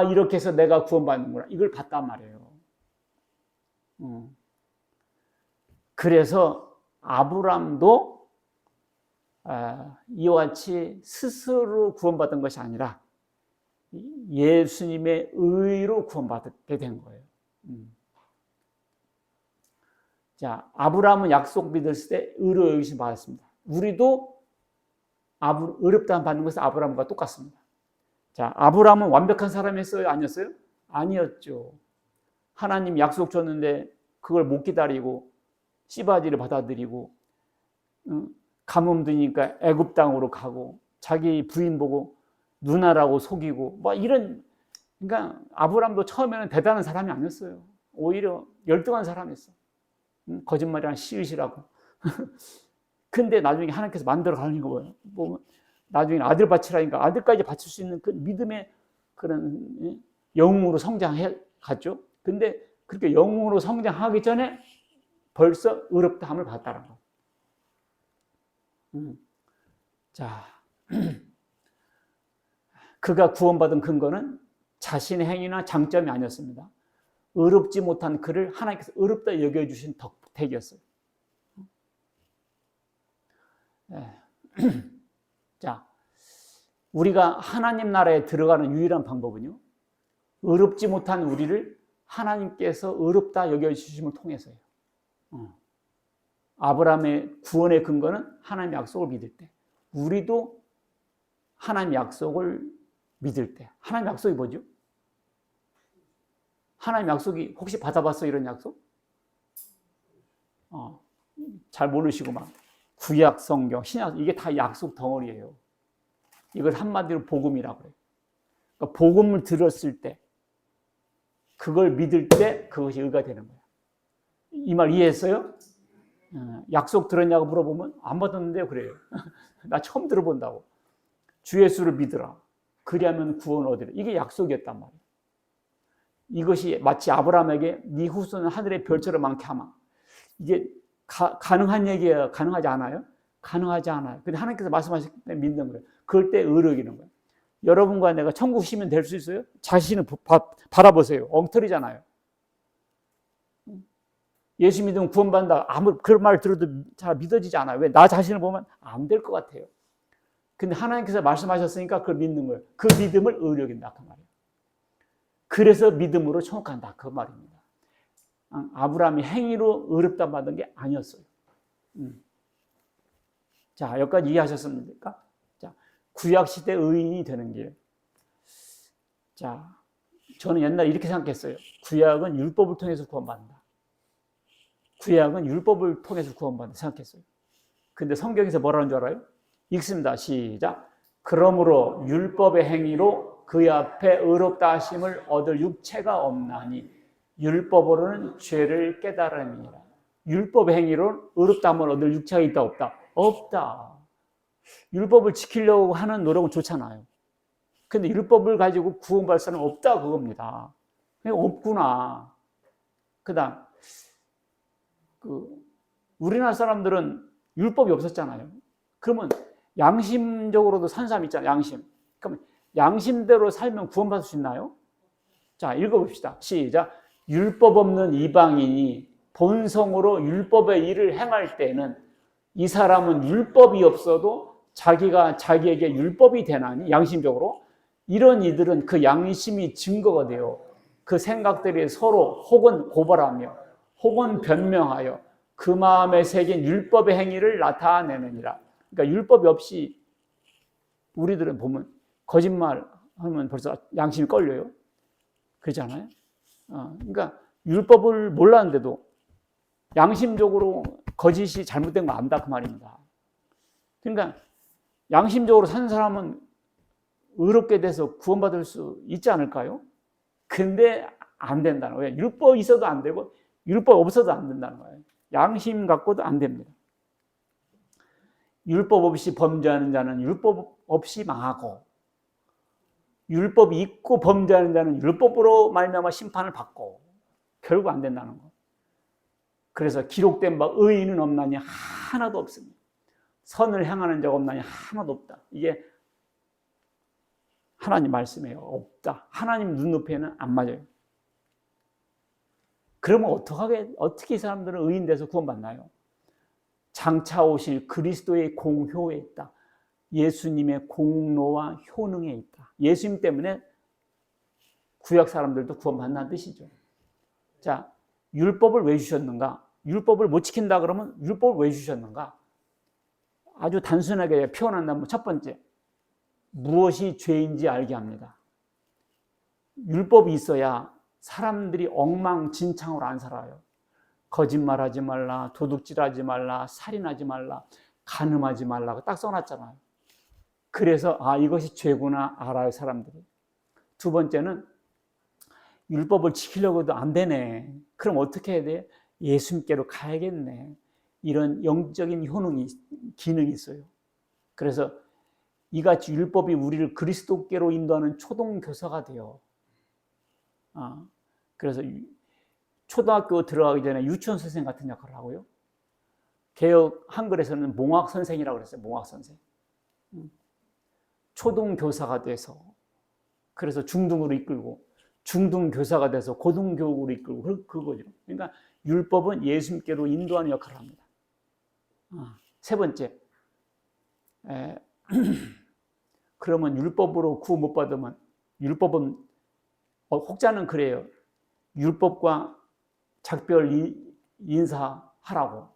A: 이렇게 해서 내가 구원받는구나. 이걸 봤단 말이에요. 그래서 아브라함도 이와 같이 스스로 구원받은 것이 아니라 예수님의 의로 구원받게 된 거예요. 자, 아브라함은 약속 믿었을 때 의로 여기심 받았습니다. 우리도 의롭다함 받는 것은 아브라함과 똑같습니다. 자, 아브라함은 완벽한 사람이었어요? 아니었어요? 아니었죠. 하나님 약속 줬는데 그걸 못 기다리고 씨바지를 받아들이고 가뭄 드니까 애굽 땅으로 가고 자기 부인 보고 누나라고 속이고 이런, 그러니까 아브라함도 처음에는 대단한 사람이 아니었어요. 오히려 열등한 사람이었어. 거짓말이랑 씨읒이라고. 근데 나중에 하나님께서 만들어 가는 거 보면 나중에 아들 바치라니까 아들까지 바칠 수 있는 그 믿음의 그런 영웅으로 성장해 갔죠. 근데 그렇게 영웅으로 성장하기 전에 벌써 의롭다함을 받았다는 거. 자, 그가 구원받은 근거는 자신의 행위나 장점이 아니었습니다. 의롭지 못한 그를 하나님께서 의롭다 여겨주신 덕택이었어요. 자, 우리가 하나님 나라에 들어가는 유일한 방법은요, 의롭지 못한 우리를 하나님께서 의롭다 여겨주심을 통해서요. 아브라함의 구원의 근거는 하나님의 약속을 믿을 때, 우리도 하나님의 약속을 믿을 때, 하나님의 약속이 뭐죠? 하나님의 약속이 혹시 받아봤어요? 이런 약속? 잘 모르시고 막 구약 성경, 신약 이게 다 약속 덩어리예요. 이걸 한마디로 복음이라고 해요. 그러니까 복음을 들었을 때, 그걸 믿을 때 그것이 의가 되는 거예요. 이 말 이해했어요? 약속 들었냐고 물어보면 안 받았는데요 그래요. 나 처음 들어본다고. 주 예수를 믿으라. 그리하면 구원 얻으라. 이게 약속이었단 말이에요. 이것이 마치 아브라함에게 네 후손은 하늘의 별처럼 많게 하마. 이게 가능한 얘기예요? 가능하지 않아요? 가능하지 않아요. 근데 하나님께서 말씀하실 때 믿는 거예요. 그럴 때 의로 이기는 거예요. 여러분과 내가 천국 시민 될 수 있어요? 자신을 바라보세요. 엉터리잖아요. 예수 믿으면 구원받는다. 그런 말 들어도 잘 믿어지지 않아요. 왜? 나 자신을 보면 안 될 것 같아요. 근데 하나님께서 말씀하셨으니까 그걸 믿는 거예요. 그 믿음을 의로 여긴다 그 말이에요. 그래서 믿음으로 천국 간다 그 말입니다. 아브라함이 행위로 의롭다 받은 게 아니었어요. 자, 여기까지 이해하셨습니까? 자, 구약시대 의인이 되는 길. 자, 저는 옛날에 이렇게 생각했어요. 구약은 율법을 통해서 구원받는다. 구약은 율법을 통해서 구원받는다 생각했어요. 근데 성경에서 뭐라는 줄 알아요? 읽습니다. 시작. 그러므로 율법의 행위로 그의 앞에 의롭다 하심을 얻을 육체가 없나니 율법으로는 죄를 깨달음이라. 율법의 행위로 의롭다함을 얻을 육체가 있다 없다? 없다. 율법을 지키려고 하는 노력은 좋잖아요. 근데 율법을 가지고 구원받을 사람은 없다 그겁니다. 없구나. 그다음 우리나라 사람들은 율법이 없었잖아요. 그러면 양심적으로도 산 사람 있잖아요. 양심. 그러면 양심대로 살면 구원받을 수 있나요? 자, 읽어봅시다. 시작. 율법 없는 이방인이 본성으로 율법의 일을 행할 때는 이 사람은 율법이 없어도 자기가 자기에게 율법이 되나니 양심적으로 이런 이들은 그 양심이 증거가 돼요. 그 생각들이 서로 혹은 고발하며 혹은 변명하여 그 마음에 새긴 율법의 행위를 나타내느니라. 그러니까 율법이 없이 우리들은 보면 거짓말하면 벌써 양심이 걸려요. 그렇잖아요. 그러니까 율법을 몰랐는데도 양심적으로 거짓이 잘못된 거 안다 그 말입니다. 그러니까 양심적으로 사는 사람은 의롭게 돼서 구원받을 수 있지 않을까요? 근데 안 된다는 거예요. 율법 있어도 안 되고 율법 없어도 안 된다는 거예요. 양심 갖고도 안 됩니다. 율법 없이 범죄하는 자는 율법 없이 망하고 율법이 있고 범죄하는 자는 율법으로 말미암아 심판을 받고 결국 안 된다는 거. 그래서 기록된 바 의인은 없나니 하나도 없습니다. 선을 행하는 자가 없나니 하나도 없다. 이게 하나님 말씀이에요. 없다. 하나님 눈높이에는 안 맞아요. 그러면 어떻게 이 사람들은 의인 돼서 구원받나요? 장차 오실 그리스도의 공효에 있다. 예수님의 공로와 효능에 있다. 예수님 때문에 구약 사람들도 구원받는다는 뜻이죠. 자, 율법을 왜 주셨는가? 율법을 못 지킨다 그러면 율법을 왜 주셨는가? 아주 단순하게 표현한다면 첫 번째, 무엇이 죄인지 알게 합니다. 율법이 있어야 사람들이 엉망진창으로 안 살아요. 거짓말하지 말라, 도둑질하지 말라, 살인하지 말라, 간음하지 말라고 딱 써놨잖아요. 그래서 이것이 죄구나 알아요, 사람들이. 두 번째는 율법을 지키려고 해도 안 되네. 그럼 어떻게 해야 돼? 예수님께로 가야겠네. 이런 영적인 효능이, 기능이 있어요. 그래서 이같이 율법이 우리를 그리스도께로 인도하는 초동교사가 돼요. 그래서 초등학교 들어가기 전에 유치원 선생 같은 역할을 하고요. 개혁 한글에서는 몽학 선생이라고 그랬어요. 몽학 선생. 초등교사가 돼서 그래서 중등으로 이끌고 중등교사가 돼서 고등교육으로 이끌고 그거죠. 그러니까 율법은 예수님께로 인도하는 역할을 합니다. 세 번째, 그러면 율법으로 구원 못 받으면 율법은 혹자는 그래요. 율법과 작별 인사하라고.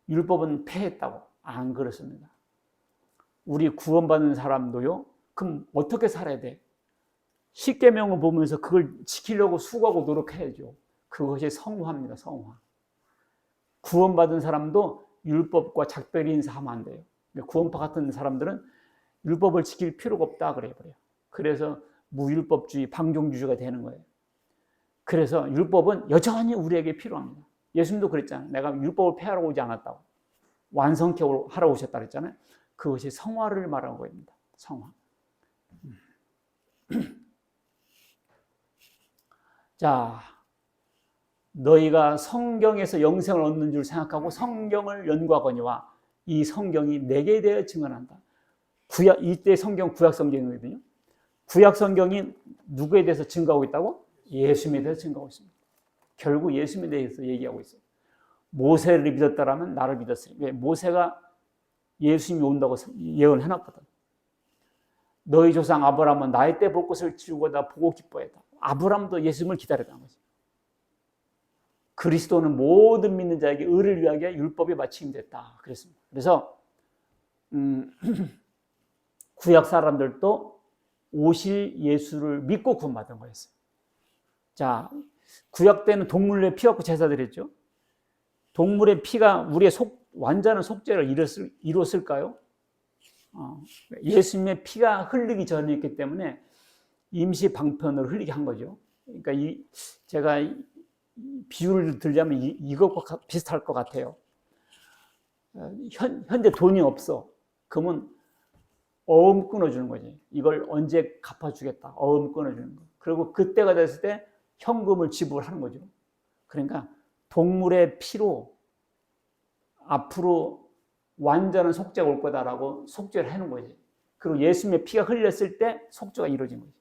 A: 율법은 폐했다고. 안 그렇습니다. 우리 구원받는 사람도요. 그럼 어떻게 살아야 돼? 십계명을 보면서 그걸 지키려고 수고하고 노력해야죠. 그것이 성화입니다. 성화. 구원받은 사람도 율법과 작별 인사하면 안 돼요. 구원파 같은 사람들은 율법을 지킬 필요가 없다 그래요. 그래서 무율법주의, 방종주의가 되는 거예요. 그래서 율법은 여전히 우리에게 필요합니다. 예수님도 그랬잖아요. 내가 율법을 폐하러 오지 않았다고. 완성케 하러 오셨다 그랬잖아요. 그것이 성화를 말하는 겁니다. 성화. 자, 너희가 성경에서 영생을 얻는 줄 생각하고 성경을 연구하거니와 이 성경이 내게 대해 증언한다. 이때 성경 구약 성경이거든요. 구약 성경이 누구에 대해서 증거하고 있다고? 예수님에 대해서 증거하고 있습니다. 결국 예수님에 대해서 얘기하고 있어요. 모세를 믿었다라면 나를 믿었으리. 왜? 모세가 예수님이 온다고 예언해놨거든. 너희 조상 아브라함은 나의 때 볼 것을 지우고다 보고 기뻐했다. 아브라함도 예수님을 기다렸다는 거죠. 그리스도는 모든 믿는 자에게 의를 위하여 율법이 마침됐다. 그랬습니다. 그래서 구약 사람들도 오실 예수를 믿고 구원받은 거였어요. 자, 구약 때는 동물의 피 갖고 제사 드렸죠. 동물의 피가 우리의 완전한 속죄를 이뤘을까요? 예수님의 피가 흘리기 전이었기 때문에 임시 방편으로 흘리게 한 거죠. 그러니까 제가 비유를 들자면 이것과 비슷할 것 같아요. 현재 돈이 없어. 그러면 어음 끊어주는 거지. 이걸 언제 갚아주겠다. 어음 끊어주는 거. 그리고 그때가 됐을 때 현금을 지불하는 거죠. 그러니까 동물의 피로 앞으로 완전한 속죄가 올 거다라고 속죄를 해놓은 거지. 그리고 예수님의 피가 흘렸을 때 속죄가 이루어진 거지.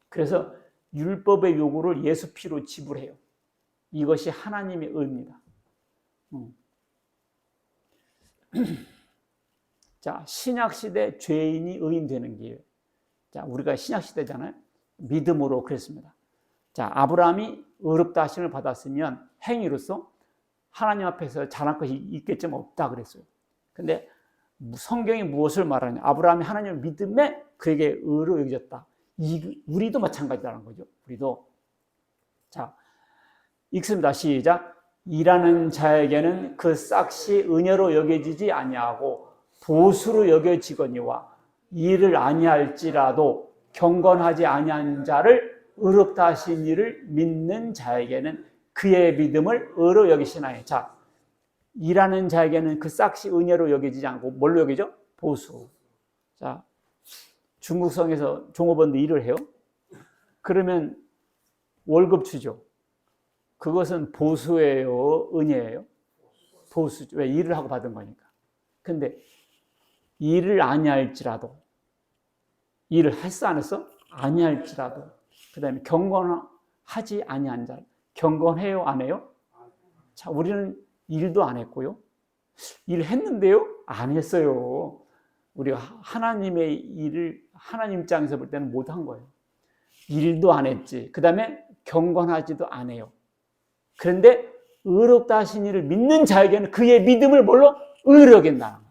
A: 그래서 율법의 요구를 예수 피로 지불해요. 이것이 하나님의 의입니다. 자, 신약시대 죄인이 의인 되는 길. 자, 우리가 신약시대잖아요. 믿음으로 그랬습니다. 자, 아브라함이 의롭다 하심을 받았으면 행위로서 하나님 앞에서 잘할 것이 있겠지만 없다 그랬어요. 근데 성경이 무엇을 말하냐? 아브라함이 하나님을 믿음에 그에게 의로 여겨졌다. 우리도 마찬가지라는 거죠. 우리도. 자, 읽습니다. 시작. 일하는 자에게는 그 싹시 은혜로 여겨지지 아니하고 보수로 여겨지거니와 일을 아니할지라도 경건하지 아니한 자를 의롭다 하신 이를 믿는 자에게는 그의 믿음을 의로 여기시나요. 자, 일하는 자에게는 그 싹시 은혜로 여겨지지 않고 뭘로 여기죠? 보수. 자, 중국성에서 종업원도 일을 해요? 그러면 월급 주죠. 그것은 보수예요, 은혜예요? 보수죠. 왜? 일을 하고 받은 거니까. 근데 일을 아니할지라도, 일을 했어 안 했어? 아니할지라도, 그 다음에 경건하지 아니한 자, 경건해요 안 해요? 자, 우리는 일도 안 했고요. 일했는데요? 안 했어요. 우리가 하나님의 일을 하나님 입장에서 볼 때는 못한 거예요. 일도 안 했지. 그 다음에 경건하지도 않아요. 그런데 의롭다 하신 이를 믿는 자에게는 그의 믿음을 뭘로? 의로 여긴다는 거예요.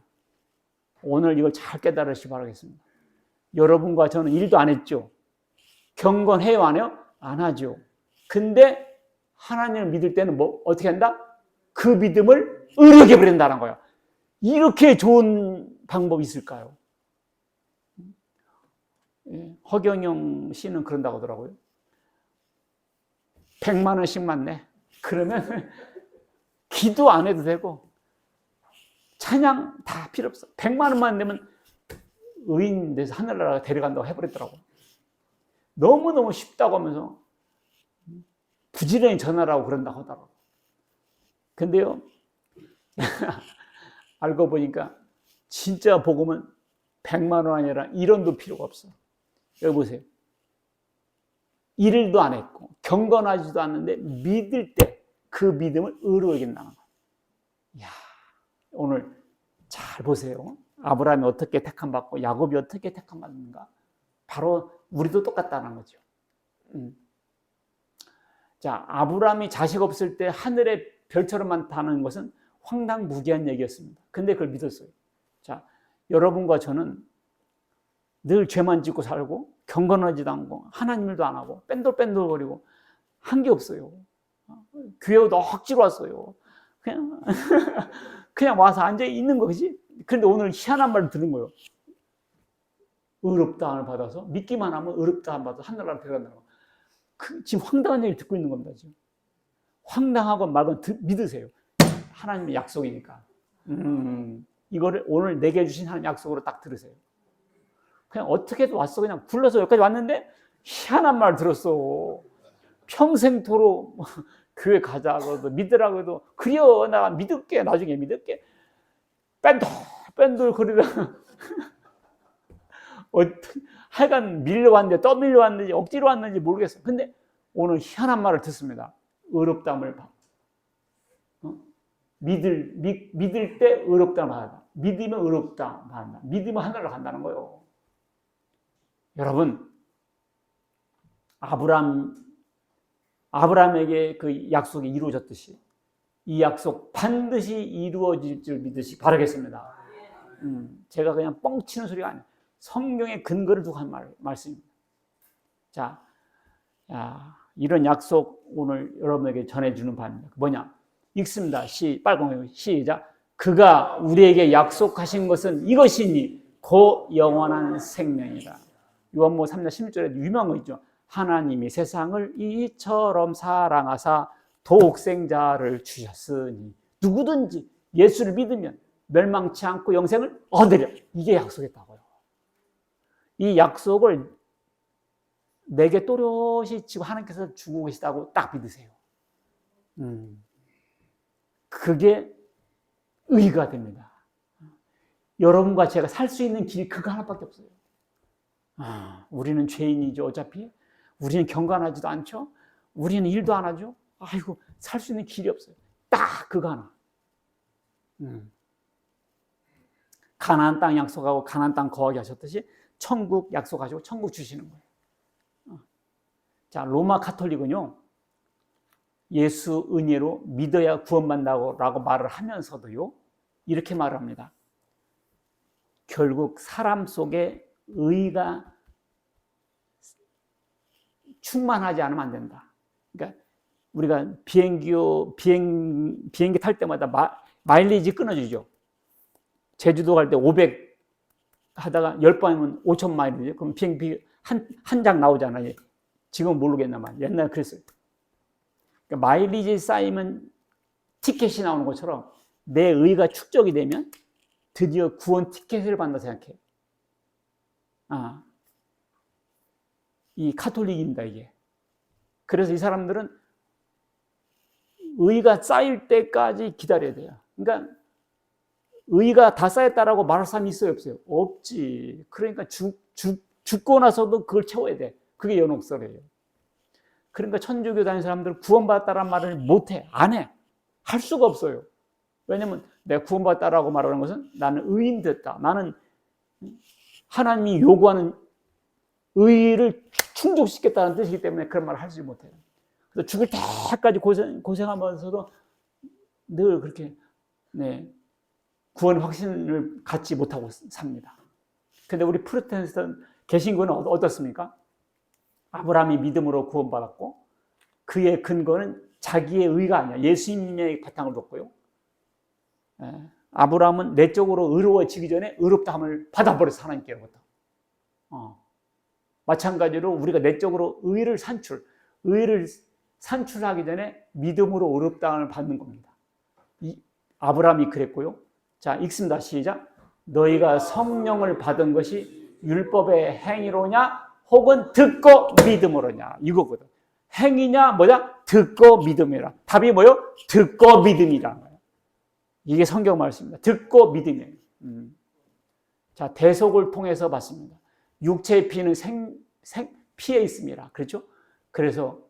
A: 오늘 이걸 잘 깨달으시기 바라겠습니다. 여러분과 저는 일도 안 했죠. 경건해요 안 해요? 안 하죠. 근데 하나님을 믿을 때는 뭐 어떻게 한다? 그 믿음을 의로 여겨버린다는 거예요. 이렇게 좋은 방법이 있을까요? 허경영 씨는 그런다고 하더라고요. 100만 원씩만 내. 그러면 기도 안 해도 되고 찬양 다 필요 없어. 100만 원만 내면 의인 돼서 하늘나라 데려간다고 해버렸더라고요. 너무너무 쉽다고 하면서 부지런히 전하라고 그런다고 하더라고요. 근데요, 알고 보니까 진짜 복음은 100만 원 아니라 1원도 필요가 없어. 여기 보세요. 일도 안 했고 경건하지도 않는데 믿을 때 그 믿음을 의로 여긴다는 거예요. 이야, 오늘 잘 보세요. 아브라함이 어떻게 택함받고 야곱이 어떻게 택함받는가? 바로 우리도 똑같다는 거죠. 자, 아브라함이 자식 없을 때 하늘의 별처럼 많다는 것은 황당무계한 얘기였습니다. 근데 그걸 믿었어요. 자, 여러분과 저는 늘 죄만 짓고 살고 경건하지도 않고 하나님 일도 안 하고 뺀돌뺀돌거리고 한 게 없어요. 교회도 억지로 왔어요. 그냥 와서 앉아 있는 거지. 그런데 오늘 희한한 말을 들은 거예요. 의롭다함을 받아서 믿기만 하면 의롭다함을 받아서 하늘나라로 들어간다는 거. 지금 황당한 얘기를 듣고 있는 겁니다. 지금 황당하고 말건 믿으세요. 하나님의 약속이니까. 이거를 오늘 내게 주신 하나님 약속으로 딱 들으세요. 그냥 어떻게든 왔어. 그냥 굴러서 여기까지 왔는데 희한한 말 들었어. 평생토록 교회 가자고 믿으라고 해도 그려 나 믿을게. 나중에 믿을게. 뺀돌 거리다. 하여간 밀려왔는데 떠밀려왔는지 억지로 왔는지 모르겠어. 근데 오늘 희한한 말을 듣습니다. 의롭다함을 믿을 때 의롭다함을 받는다. 믿으면 의롭다 받는다. 믿으면 하늘로 간다는 거예요. 여러분, 아브라함에게 그 약속이 이루어졌듯이 이 약속 반드시 이루어질 줄 믿으시기 바라겠습니다. 제가 그냥 뻥치는 소리가 아니에요. 성경에 근거를 두고 한 말씀입니다. 자, 이런 약속 오늘 여러분에게 전해주는 바입니다. 뭐냐? 읽습니다. 빨간 시작. 그가 우리에게 약속하신 것은 이것이니 곧 영원한 생명이라. 요한복음 3장 16절에 유명한 거 있죠. 하나님이 세상을 이처럼 사랑하사 독생자를 주셨으니 누구든지 예수를 믿으면 멸망치 않고 영생을 얻으려. 이게 약속했다고요. 이 약속을 내게 또렷이 지금 하나님께서 주고 계시다고 딱 믿으세요. 그게 의가 됩니다. 여러분과 제가 살 수 있는 길이 그거 하나밖에 없어요. 우리는 죄인이죠. 어차피 우리는 경건하지도 않죠. 우리는 일도 안 하죠. 아이고, 살 수 있는 길이 없어요. 딱 그거 하나. 가나안 땅 약속하고 가나안 땅 거하게 하셨듯이 천국 약속하시고 천국 주시는 거예요. 자, 로마 카톨릭은요, 예수 은혜로 믿어야 구원받는다고 말을 하면서도요, 이렇게 말을 합니다. 결국 사람 속에 의가 충만하지 않으면 안 된다. 그러니까 우리가 비행기 탈 때마다 마일리지 끊어주죠. 제주도 갈 때 500 하다가 10번이면 5,000 마일이죠. 그럼 비행기 한 장 나오잖아요. 지금은 모르겠나만 옛날에 그랬어요. 그러니까 마일리지 쌓이면 티켓이 나오는 것처럼 내 의가 축적이 되면 드디어 구원 티켓을 받는다 생각해요. 이 카톨릭입니다, 이게. 그래서 이 사람들은 의가 쌓일 때까지 기다려야 돼요. 그러니까 의가 다 쌓였다라고 말할 사람이 있어요, 없어요? 없지. 그러니까 죽고 나서도 그걸 채워야 돼. 그게 연옥설이에요. 그러니까 천주교 다니는 사람들은 구원받았다는 말을 못해. 안 해. 할 수가 없어요. 왜냐면 내가 구원받았다라고 말하는 것은 나는 의인 됐다. 나는 하나님이 요구하는 의를 충족시켰다는 뜻이기 때문에 그런 말을 하지 못해요. 그래서 죽을 때까지 고생하면서도 늘 그렇게 구원 확신을 갖지 못하고 삽니다. 근데 우리 프로테스탄트 개신교는 어떻습니까? 아브라함이 믿음으로 구원받았고 그의 근거는 자기의 의가 아니야. 예수님의 바탕을 뒀고요. 아브라함은 내적으로 의로워지기 전에 의롭다함을 받아버렸어, 하나님께로부터. 마찬가지로 우리가 내적으로 의를 산출하기 전에 믿음으로 의롭다함을 받는 겁니다. 아브라함이 그랬고요. 자, 읽습니다. 시작. 너희가 성령을 받은 것이 율법의 행위로냐 혹은 듣고 믿음으로냐, 이거거든. 행위냐 뭐냐? 듣고 믿음이라. 답이 뭐요? 듣고 믿음이라는 거예요. 이게 성경 말씀입니다. 듣고 믿음이에요. 자, 대속을 통해서 받습니다. 육체의 피는 피에 있습니다. 그렇죠? 그래서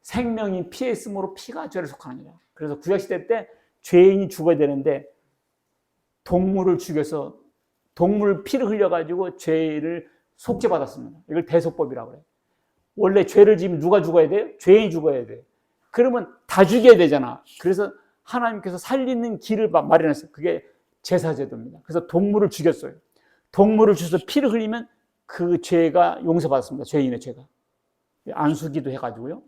A: 생명이 피에 있으므로 피가 죄를 속하느니라. 그래서 구약시대 때 죄인이 죽어야 되는데 동물을 죽여서 동물 피를 흘려가지고 죄를 속죄받았습니다. 이걸 대속법이라고 그래요. 원래 죄를 지으면 누가 죽어야 돼요? 죄인이 죽어야 돼요. 그러면 다 죽여야 되잖아. 그래서 하나님께서 살리는 길을 마련했어요. 그게 제사제도입니다. 그래서 동물을 죽였어요. 동물을 죽여서 피를 흘리면 그 죄가 용서받았습니다. 죄인의 죄가. 안수기도 해가지고요.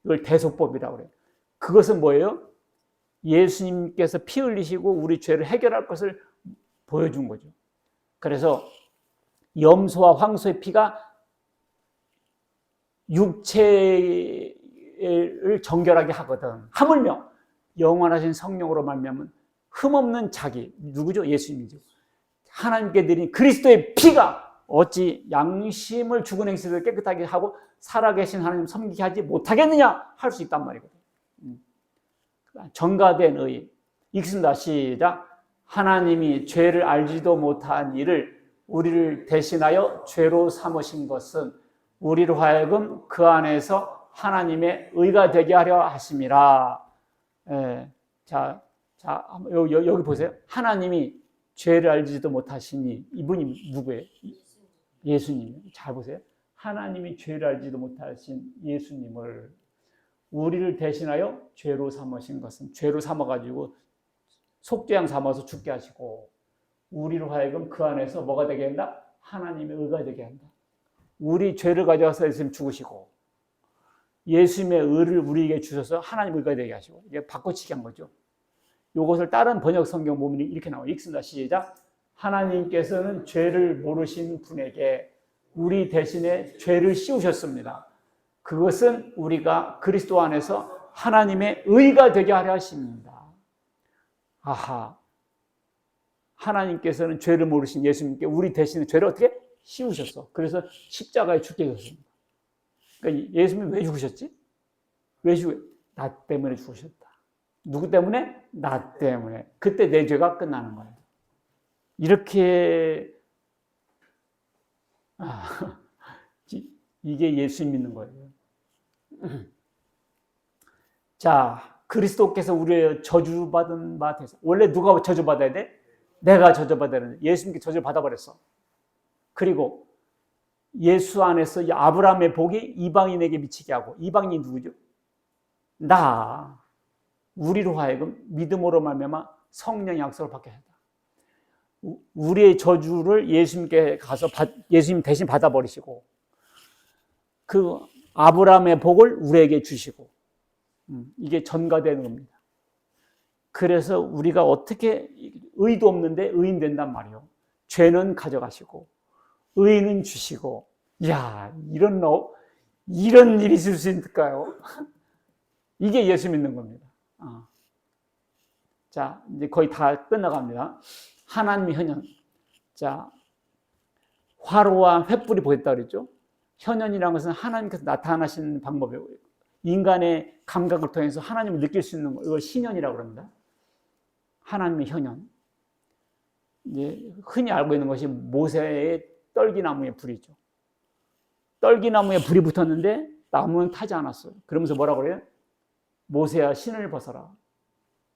A: 이걸 대속법이라고 그래요. 그것은 뭐예요? 예수님께서 피 흘리시고 우리 죄를 해결할 것을 보여준 거죠. 그래서 염소와 황소의 피가 육체를 정결하게 하거든. 하물며 영원하신 성령으로 말미암은 흠없는 자기, 누구죠? 예수님이죠. 하나님께 드린 그리스도의 피가 어찌 양심을 죽은 행실을 깨끗하게 하고 살아계신 하나님 섬기게 하지 못하겠느냐 할 수 있단 말이거든. 전가된 의. 읽습니다. 시작. 하나님이 죄를 알지도 못한 이를 우리를 대신하여 죄로 삼으신 것은 우리로 하여금 그 안에서 하나님의 의가 되게 하려 하심이라. 자, 여기 보세요. 하나님이 죄를 알지도 못하시니, 이분이 누구예요? 예수님. 잘 보세요. 하나님이 죄를 알지도 못하신 예수님을 우리를 대신하여 죄로 삼으신 것은, 죄로 삼아가지고 속죄양 삼아서 죽게 하시고 우리로 하여금 그 안에서 뭐가 되게 한다? 하나님의 의가 되게 한다. 우리 죄를 가져와서 예수님 죽으시고 예수님의 의를 우리에게 주셔서 하나님의 의가 되게 하시고, 이게 바꿔치기 한 거죠. 이것을 다른 번역 성경 보면 이렇게 나와요. 읽습니다. 시작. 하나님께서는 죄를 모르신 분에게 우리 대신에 죄를 씌우셨습니다. 그것은 우리가 그리스도 안에서 하나님의 의가 되게 하려 하십니다. 아하. 하나님께서는 죄를 모르신 예수님께 우리 대신에 죄를 어떻게? 씌우셨어. 그래서 십자가에 죽게 하셨습니다. 그러니까 예수님이 왜 죽으셨지? 나 때문에 죽으셨다. 누구 때문에? 나 때문에. 그때 내 죄가 끝나는 거예요. 이렇게 이게 예수 믿는 거예요. 자, 그리스도께서 우리의 저주받은 바 되서, 원래 누가 저주받아야 돼? 내가 저주받아야 되는데 예수님께 저주를 받아버렸어. 그리고 예수 안에서 아브라함의 복이 이방인에게 미치게 하고, 이방인이 누구죠? 나. 우리로 하여금 믿음으로 말미암아 성령의 약속을 받게 한다. 우리의 저주를 예수님께 가서 예수님 대신 받아버리시고 그 아브라함의 복을 우리에게 주시고, 이게 전가되는 겁니다. 그래서 우리가 어떻게 의도 없는데 의인 된단 말이에요. 죄는 가져가시고 의인은 주시고, 이야, 이런 일이 있을 수 있을까요? 이게 예수 믿는 겁니다. 자, 이제 거의 다 끝나갑니다. 하나님의 헌현. 자, 화로와 횃불이 보였다 그랬죠? 현현이라는 것은 하나님께서 나타나시는 방법이고 인간의 감각을 통해서 하나님을 느낄 수 있는 거, 이걸 신현이라고 합니다. 하나님의 현현. 이제 흔히 알고 있는 것이 모세의 떨기나무의 불이죠. 떨기나무에 불이 붙었는데 나무는 타지 않았어요. 그러면서 뭐라고 그래요? 모세야 신을 벗어라.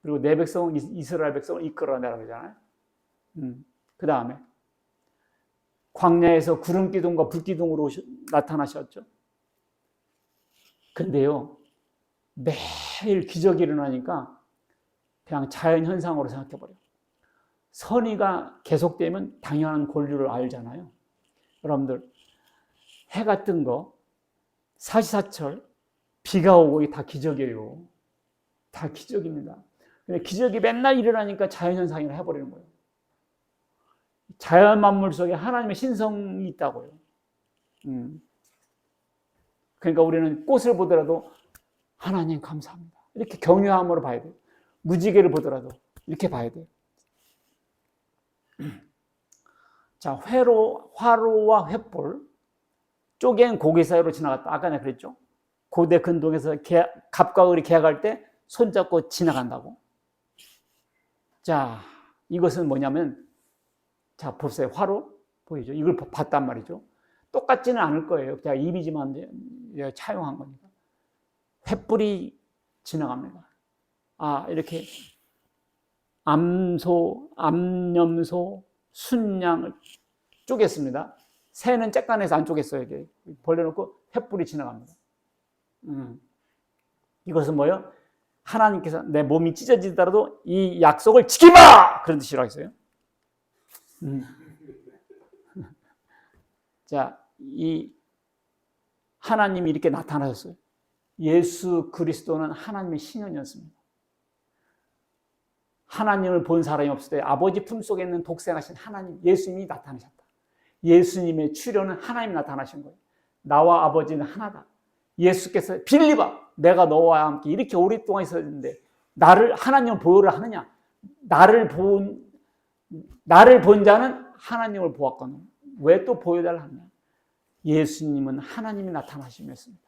A: 그리고 내 백성은 이스라엘 백성을 이끌어라 내라고 그러잖아요. 그 다음에 광야에서 구름 기둥과 불 기둥으로 나타나셨죠. 근데요, 매일 기적이 일어나니까 그냥 자연 현상으로 생각해버려요. 선의가 계속되면 당연한 권리를 알잖아요. 여러분들, 해가 뜬 거, 사시사철, 비가 오고 이게 다 기적이에요. 다 기적입니다. 근데 기적이 맨날 일어나니까 자연현상이라 해버리는 거예요. 자연 만물 속에 하나님의 신성이 있다고요. 그러니까 우리는 꽃을 보더라도 하나님 감사합니다. 이렇게 경외함으로 봐야 돼요. 무지개를 보더라도 이렇게 봐야 돼요. 자, 화로와 횃불, 쪼갠 고기 사이로 지나갔다. 아까 내가 그랬죠? 고대 근동에서 갑과 을이 계약할 때 손잡고 지나간다고. 자, 이것은 뭐냐면, 자, 보세요. 화로 보이죠? 이걸 봤단 말이죠. 똑같지는 않을 거예요. 제가 이미지만 차용한 거니까. 횃불이 지나갑니다. 아, 이렇게 암염소, 순양을 쪼갰습니다. 새는 쬐깐해서 안 쪼갰어요. 이렇게 벌려놓고 횃불이 지나갑니다. 이것은 뭐예요? 하나님께서 내 몸이 찢어지더라도 이 약속을 지키마! 그런 뜻이라고 했어요. 자, 이 하나님이 이렇게 나타나셨어요. 예수 그리스도는 하나님의 신현이었습니다. 하나님을 본 사람이 없을 때 아버지 품속에 있는 독생하신 하나님, 예수님이 나타나셨다. 예수님의 출현은 하나님이 나타나신 거예요. 나와 아버지는 하나다. 예수께서 빌리바, 내가 너와 함께 이렇게 오랫동안 있었는데 나를 하나님을 보혈을 하느냐? 나를 본 자는 하나님을 보았거든. 왜 또 보여달라 하냐? 예수님은 하나님이 나타나심이었습니다.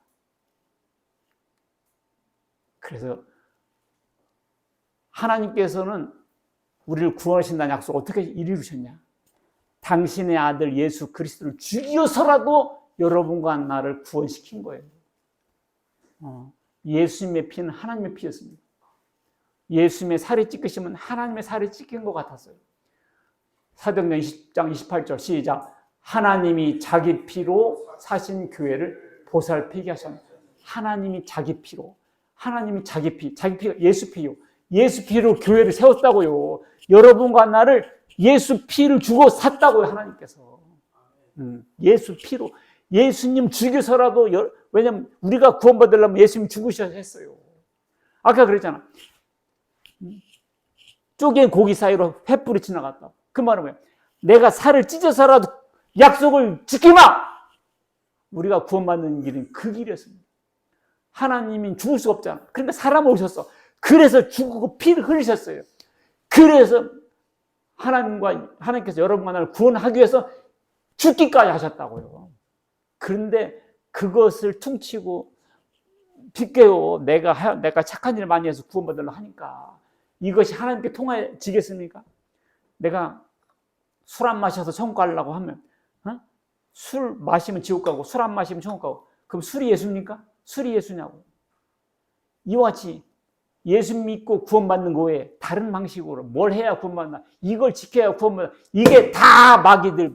A: 그래서 하나님께서는 우리를 구원하신다는 약속을 어떻게 이루셨냐? 당신의 아들 예수 그리스도를 죽여서라도 여러분과 나를 구원시킨 거예요. 예수님의 피는 하나님의 피였습니다. 예수님의 살이 찢기심은 하나님의 살이 찢긴 것 같았어요. 사도행전 20장 28절 시작. 하나님이 자기 피로 사신 교회를 보살피게 하셨습니다. 하나님이 자기 피로, 하나님이 자기 피가 예수 피요. 예수 피로 교회를 세웠다고요. 여러분과 나를 예수 피를 주고 샀다고요, 하나님께서. 예수 피로. 예수님 죽여서라도, 왜냐면 우리가 구원받으려면 예수님 죽으셔야 했어요. 아까 그랬잖아. 쪼갠 고기 사이로 횃불이 지나갔다. 그 말은 뭐야? 내가 살을 찢어서라도 약속을 지키마! 우리가 구원받는 길은 그 길이었습니다. 하나님이 죽을 수가 없잖아. 그러니까 사람을 오셨어. 그래서 죽고 피를 흘리셨어요. 그래서 하나님께서 여러분과 나를 구원하기 위해서 죽기까지 하셨다고요. 그런데 그것을 퉁치고 빗겨요. 내가 착한 일 많이 해서 구원받으려 하니까. 이것이 하나님께 통하지겠습니까? 내가 술 안 마셔서 천국 가려고 하면, 술 마시면 지옥 가고 술 안 마시면 천국 가고, 그럼 술이 예수입니까? 술이 예수냐고. 이와 같이 예수 믿고 구원받는 거 외에 다른 방식으로 뭘 해야 구원받나, 이걸 지켜야 구원받나, 이게 다 마귀들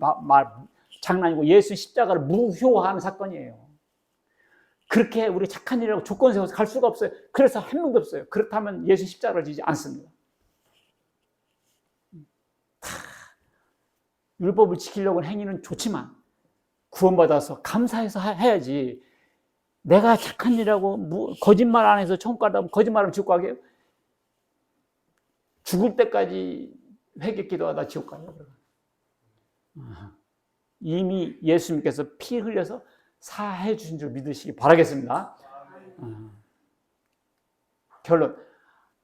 A: 장난이고 예수 십자가를 무효화하는 사건이에요. 그렇게 우리 착한 일이라고 조건 세워서 갈 수가 없어요. 그래서 한 명도 없어요. 그렇다면 예수 십자가를 지지 않습니다. 율법을 지키려고 하는 행위는 좋지만 구원받아서 감사해서 해야지. 내가 착한 일이라고 거짓말 안 해서 천국 가다 거짓말하면 지옥 가게? 죽을 때까지 회개 기도하다 지옥 가요. 이미 예수님께서 피 흘려서 사해 주신 줄 믿으시기 바라겠습니다. 결론,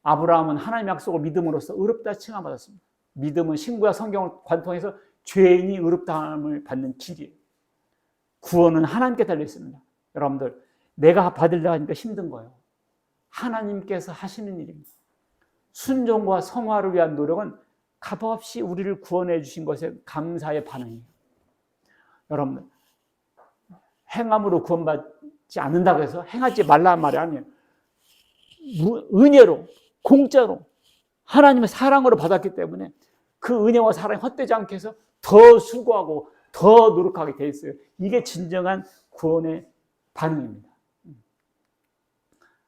A: 아브라함은 하나님의 약속을 믿음으로써 의롭다 칭함받았습니다. 믿음은 신구약 성경을 관통해서 죄인이 의롭다함을 받는 길이에요. 구원은 하나님께 달려 있습니다. 여러분들, 내가 받으려고 하니까 힘든 거예요. 하나님께서 하시는 일입니다. 순종과 성화를 위한 노력은 값없이 우리를 구원해 주신 것에 감사의 반응이에요. 여러분들, 행함으로 구원받지 않는다고 해서 행하지 말라는 말이 아니에요. 은혜로, 공짜로 하나님의 사랑으로 받았기 때문에 그 은혜와 사랑이 헛되지 않게 해서 더 수고하고 더 노력하게 돼 있어요. 이게 진정한 구원의 반응입니다.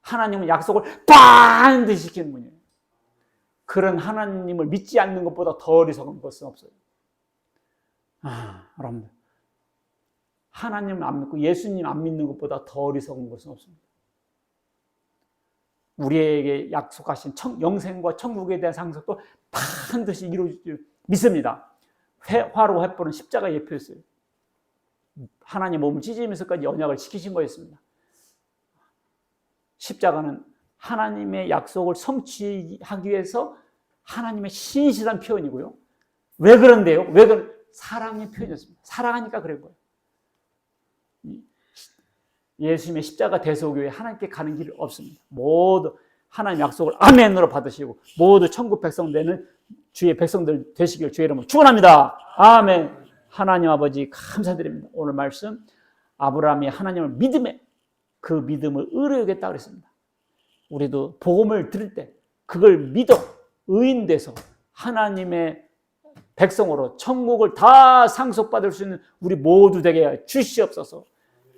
A: 하나님은 약속을 반드시 지키는 분이에요. 그런 하나님을 믿지 않는 것보다 더 어리석은 것은 없어요. 여러분들, 하나님을 안 믿고 예수님 안 믿는 것보다 더 어리석은 것은 없습니다. 우리에게 약속하신 영생과 천국에 대한 상속도 반드시 이루어질 줄 믿습니다. 화로 횃불은 십자가 예표였어요. 하나님 몸을 찢으면서까지 언약을 지키신 거였습니다. 십자가는 하나님의 약속을 성취하기 위해서 하나님의 신실한 표현이고요. 왜 그런데요? 왜 그런? 사랑의 표현이었습니다. 사랑하니까 그런 거예요. 예수님의 십자가 대속교회 하나님께 가는 길 없습니다. 모두 하나님 약속을 아멘으로 받으시고 모두 천국 백성 되는 주의 백성들 되시길 주의 이름으로 축원합니다. 아멘. 하나님 아버지 감사드립니다. 오늘 말씀 아브라함이 하나님을 믿음에 그 믿음을 의로 여겼다고 그랬습니다. 우리도 복음을 들을 때 그걸 믿어 의인돼서 하나님의 백성으로 천국을 다 상속받을 수 있는 우리 모두 되게 주시옵소서.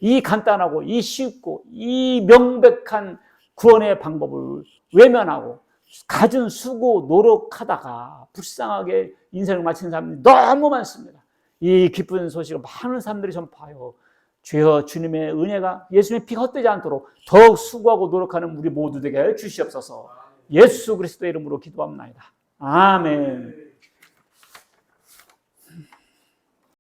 A: 이 간단하고 이 쉽고 이 명백한 구원의 방법을 외면하고 갖은 수고 노력하다가 불쌍하게 인생을 마치는 사람들이 너무 많습니다. 이 기쁜 소식을 많은 사람들이 전파하여 주여 주님의 은혜가 예수님의 피가 헛되지 않도록 더욱 수고하고 노력하는 우리 모두 되게 주시옵소서. 예수 그리스도의 이름으로 기도합니다. 아멘.